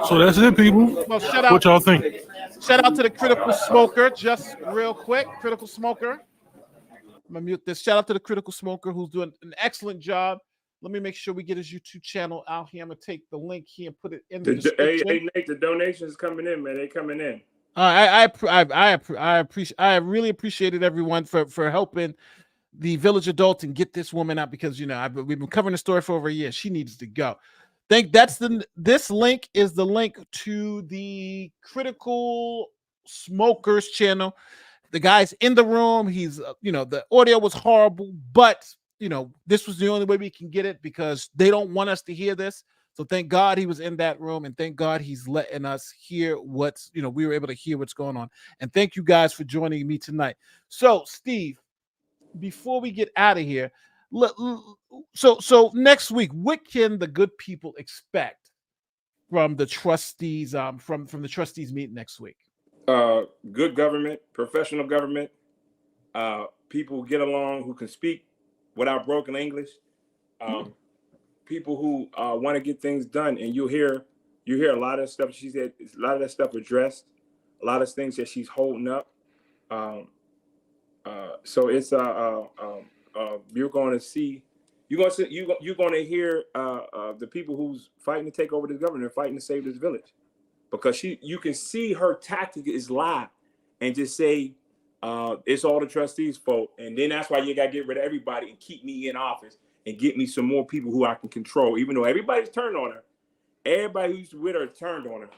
that's it, people. Well, shout out, what y'all think? Shout out to the Critical Smoker, just real quick. Critical Smoker. I'm gonna mute this. Shout out to the Critical Smoker, who's doing an excellent job. Let me make sure we get his YouTube channel out here. I'm gonna take the link here and put it in the description. Hey, Nate, the donations coming in, man. They coming in. I really appreciated everyone for helping the Village of Dolton get this woman out, because we've been covering the story for over a year. She needs to go. This link is the link to the Critical Smokers channel. The guy's in the room. He's the audio was horrible, but this was the only way we can get it, because they don't want us to hear this. So thank God he was in that room, and thank God he's letting us hear what's we were able to hear what's going on. And thank you guys for joining me tonight. So Steve, before we get out of here, so next week, what can the good people expect from the trustees from the trustees meeting next week? Good government, professional government, people who get along, who can speak without broken English, people who want to get things done. And you hear a lot of stuff. She said a lot of that stuff addressed, a lot of things that she's holding up. So it's you're going to see, you're going to hear the people who's fighting to take over this government, fighting to save this village, because you can see her tactic is lie and just say it's all the trustees' fault, and then that's why you got to get rid of everybody and keep me in office and get me some more people who I can control, even though everybody's turned on her. Everybody who's with her turned on her.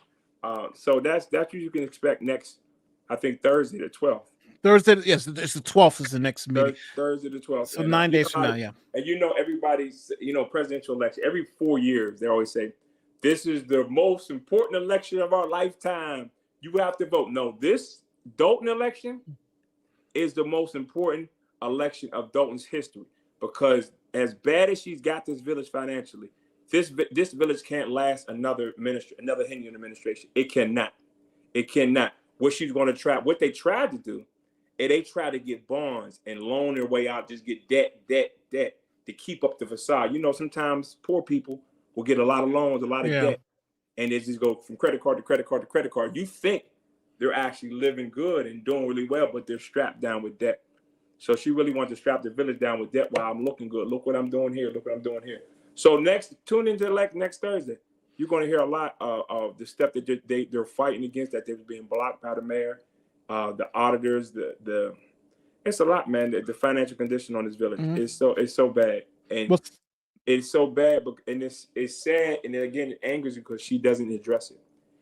So that's what you can expect next, I think, Thursday the 12th. Thursday, yes, it's the 12th is the next meeting. Thursday the 12th. So 9 days from now, yeah. And everybody's, presidential election, every 4 years, they always say, this is the most important election of our lifetime. You have to vote. No, this Dolton election is the most important election of Dolton's history, because as bad as she's got this village financially, this village can't last another Henyard administration. It cannot. It cannot. What they tried to do, and they try to get bonds and loan their way out, just get debt to keep up the facade. Sometimes poor people will get a lot of loans, a lot of debt, and they just go from credit card to credit card to credit card. You think they're actually living good and doing really well, but they're strapped down with debt. So she really wants to strap the village down with debt while I'm looking good. Look what I'm doing here. Look what I'm doing here. So tune into next Thursday. You're going to hear a lot of the stuff that they're fighting against, that they're being blocked by the mayor, the auditors, it's a lot, man. The financial condition on this village is so bad, and it's so bad, and it's sad, and then again it angers you because she doesn't address it.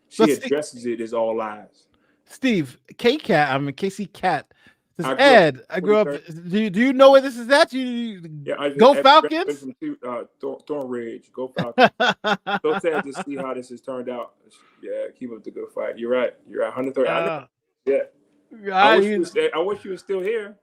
She addresses it as all lies. Steve, Casey Cat says, Ed, I grew up. Do you know where this is at? Go Falcons. From Thornridge, go Falcons. So sad to see how this has turned out. Yeah, keep up the good fight. You're right. You're at 130. I wish you were still here.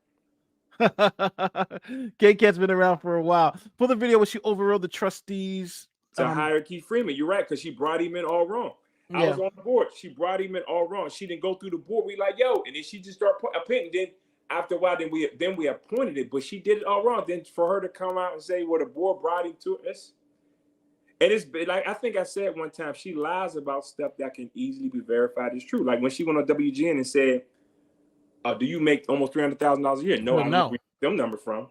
K-Cat's been around for a while. For the video where she overrode the trustees to hire Keith Freeman. You're right, because she brought him in all wrong. I was on the board. She brought him in all wrong. She didn't go through the board. We like, yo, and then she just started appointing. Then after a while, then we appointed it, but she did it all wrong. Then for her to come out and say, well, the board brought him to us. And it's like, I think I said one time, she lies about stuff that can easily be verified as true. Like when she went on WGN and said, do you make almost $300,000 a year? No, I don't know where them number from.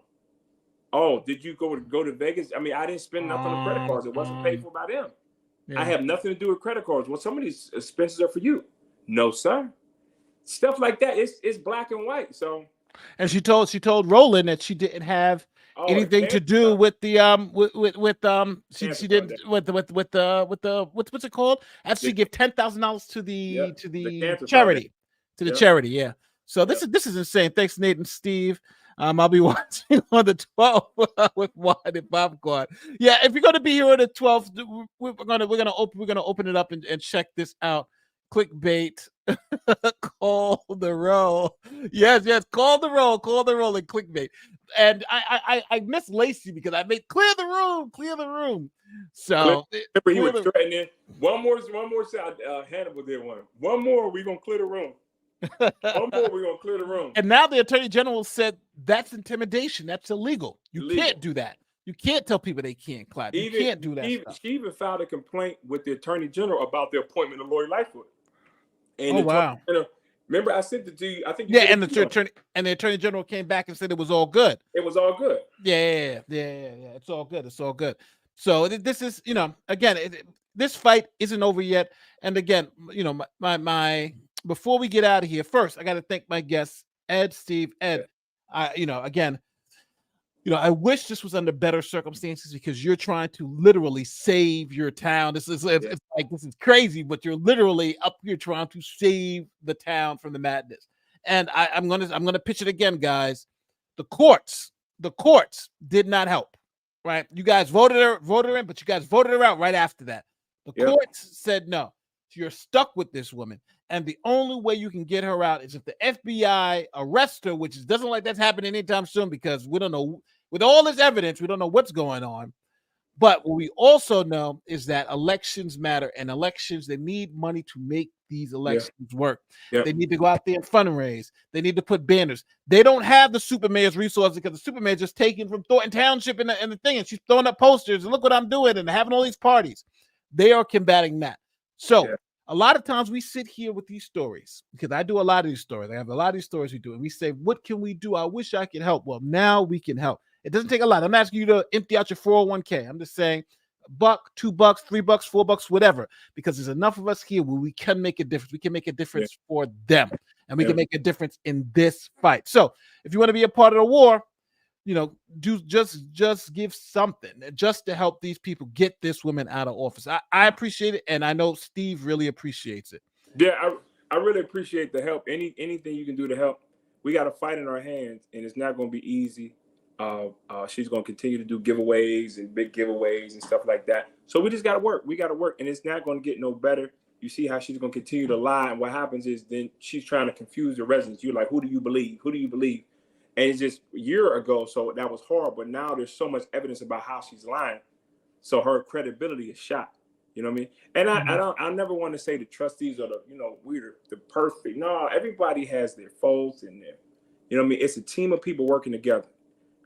Oh, did you go to Vegas? I mean, I didn't spend nothing on credit cards. It wasn't paid for by them. Yeah. I have nothing to do with credit cards. Well, some of these expenses are for you. No, sir. Stuff like that. It's black and white. So, and she told Roland that she didn't have anything to do with the she didn't with the what's it called? Actually, give $10,000 to the charity. To the charity, yeah. So this is insane. Thanks, Nate and Steve. I'll be watching on the 12th with wine and popcorn. Yeah, if you're gonna be here on the 12th, we're gonna open it up and check this out. Clickbait. Call the roll. Yes, call the roll and clickbait. And I miss Lacey because I made clear the room. So remember he was threatening. One more shot. Hannibal did one. One more, we're gonna clear the room. One more, we're gonna clear the room. And now the Attorney General said that's intimidation. That's illegal. You can't do that. You can't tell people they can't clap. You can't do that. She even filed a complaint with the Attorney General about the appointment of Lori Lightfoot. And wow! Remember, I sent it to you. I think and the Attorney General came back and said it was all good. It was all good. Yeah. It's all good. So this is, again, this fight isn't over yet. And again, my before we get out of here, first I got to thank my guests, Ed, Steve, Ed. Again, I wish this was under better circumstances because you're trying to literally save your town. This is this is crazy, but you're literally up here trying to save the town from the madness. And I'm gonna pitch it again, guys. The courts did not help. Right? You guys voted her in, but you guys voted her out right after that. The courts said no. You're stuck with this woman. And the only way you can get her out is if the FBI arrests her, which doesn't like that's happening anytime soon because we don't know. With all this evidence, we don't know what's going on. But what we also know is that elections matter, and elections, they need money to make these elections work. Yep. They need to go out there and fundraise. They need to put banners. They don't have the super mayor's resources because the super mayor just taken from Thornton Township and the thing, and she's throwing up posters and look what I'm doing and having all these parties. They are combating that. So a lot of times we sit here with these stories because I do a lot of these stories. I have a lot of these stories we do, and we say, what can we do? I wish I could help. Well, now we can help. It doesn't take a lot. I'm asking you to empty out your 401k. I'm just saying $1, $2, $3, $4, whatever, because there's enough of us here where we can make a difference. We can make a difference for them, and we can make a difference in this fight. So if you want to be a part of the war, you know, do just give something just to help these people get this woman out of office. I appreciate it, and I know Steve really appreciates it. Yeah, I really appreciate the help. Anything you can do to help. We got a fight in our hands, and it's not going to be easy. She's going to continue to do giveaways and big giveaways and stuff like that. So we just got to work. We got to work, and it's not going to get no better. You see how she's going to continue to lie, and what happens is then she's trying to confuse the residents. You're like, who do you believe? Who do you believe? And it's just a year ago, so that was hard. But now there's so much evidence about how she's lying, so her credibility is shot. You know what I mean? And I never want to say the trustees are we're the perfect. No, everybody has their faults in there. You know what I mean? It's a team of people working together.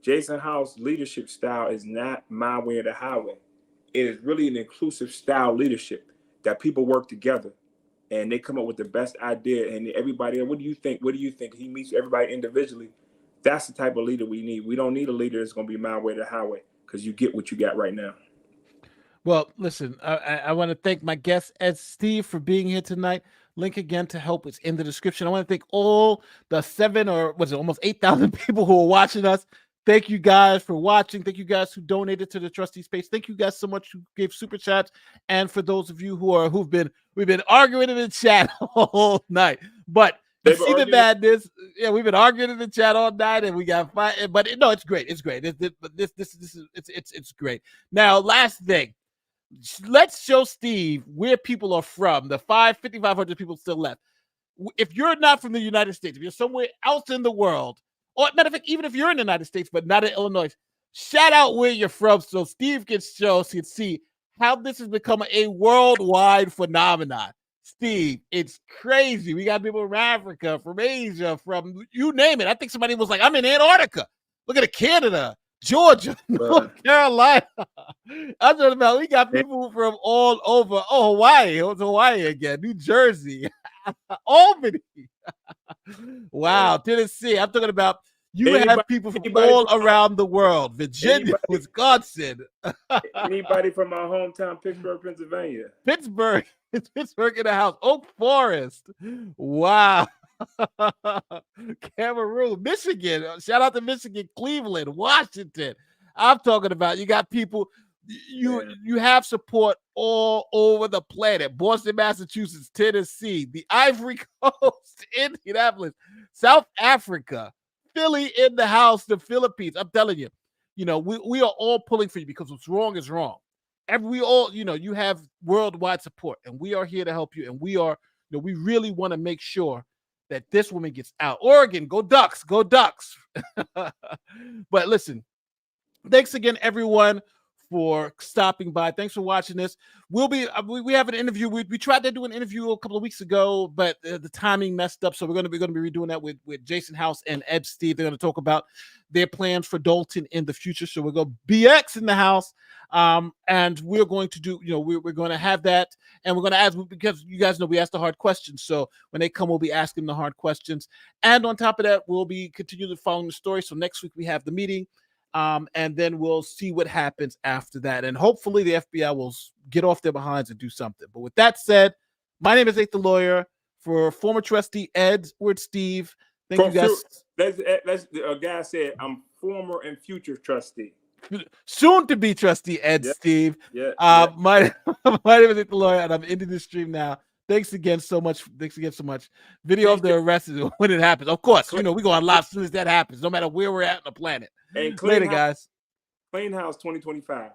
Jason Howe's leadership style is not my way or the highway. It is really an inclusive style leadership that people work together and they come up with the best idea. And everybody, what do you think? What do you think? He meets everybody individually. That's the type of leader we need. We don't need a leader that's going to be my way or the highway, because you get what you got right now. Well, listen, I want to thank my guest, Ed Steve, for being here tonight. Link again to help is in the description. I want to thank all the almost 8,000 people who are watching us. Thank you guys for watching. Thank you guys who donated to the Trustee Space. Thank you guys so much who gave super chats. And for those of you we've been arguing in the chat all night. But you see the madness. Yeah, we've been arguing in the chat all night, and we got fight. But no, it's great. It's great. It's great. Now, last thing. Let's show Steve where people are from. The 5,500 people still left. If you're not from the United States, if you're somewhere else in the world, or matter of fact, even if you're in the United States but not in Illinois, shout out where you're from so Steve can see how this has become a worldwide phenomenon. Steve, it's crazy. We got people from Africa, from Asia, from you name it. I think somebody was like, I'm in Antarctica. Look at Canada, Georgia, North Carolina. I'm talking about we got people from all over. Oh, Hawaii. It was Hawaii again. New Jersey. Albany. Wow. Tennessee. I'm talking about have people from all around the world. Virginia, Wisconsin. Anybody from my hometown, Pittsburgh, Pennsylvania. Pittsburgh. It's Pittsburgh in the house. Oak Forest. Wow. Cameroon, Michigan. Shout out to Michigan, Cleveland, Washington. I'm talking about you got people, you have support all over the planet. Boston, Massachusetts, Tennessee, the Ivory Coast, Indianapolis, South Africa, Philly in the house, the Philippines. I'm telling you, we are all pulling for you because what's wrong is wrong. You have worldwide support, and we are here to help you. And we are, we really want to make sure that this woman gets out. Oregon, go Ducks, go Ducks. But listen, thanks again, everyone, for stopping by. Thanks for watching this. We have an interview. We tried to do an interview a couple of weeks ago, but the timing messed up. So we're going to be redoing that with Jason House and Ed Steve. They're going to talk about their plans for Dolton in the future. So we're going to BX in the house. And we're going to do, we're going to have that, and we're going to ask, because you guys know we ask the hard questions. So when they come, we'll be asking the hard questions. And on top of that, we'll be continually following the story. So next week we have the meeting. And then we'll see what happens after that. And hopefully the FBI will get off their behinds and do something. But with that said, my name is Nate the Lawyer. For former trustee Edward Steve. Thank you guys. That's a guy said, I'm former and future trustee. Soon to be trustee Ed Steve. Yeah. My name is Nate the Lawyer, and I'm ending the stream now. Thanks again so much. Video of the arrest is when it happens. Of course, we go on live as soon as that happens, no matter where we're at on the planet. And Later, guys. Clean House 2025.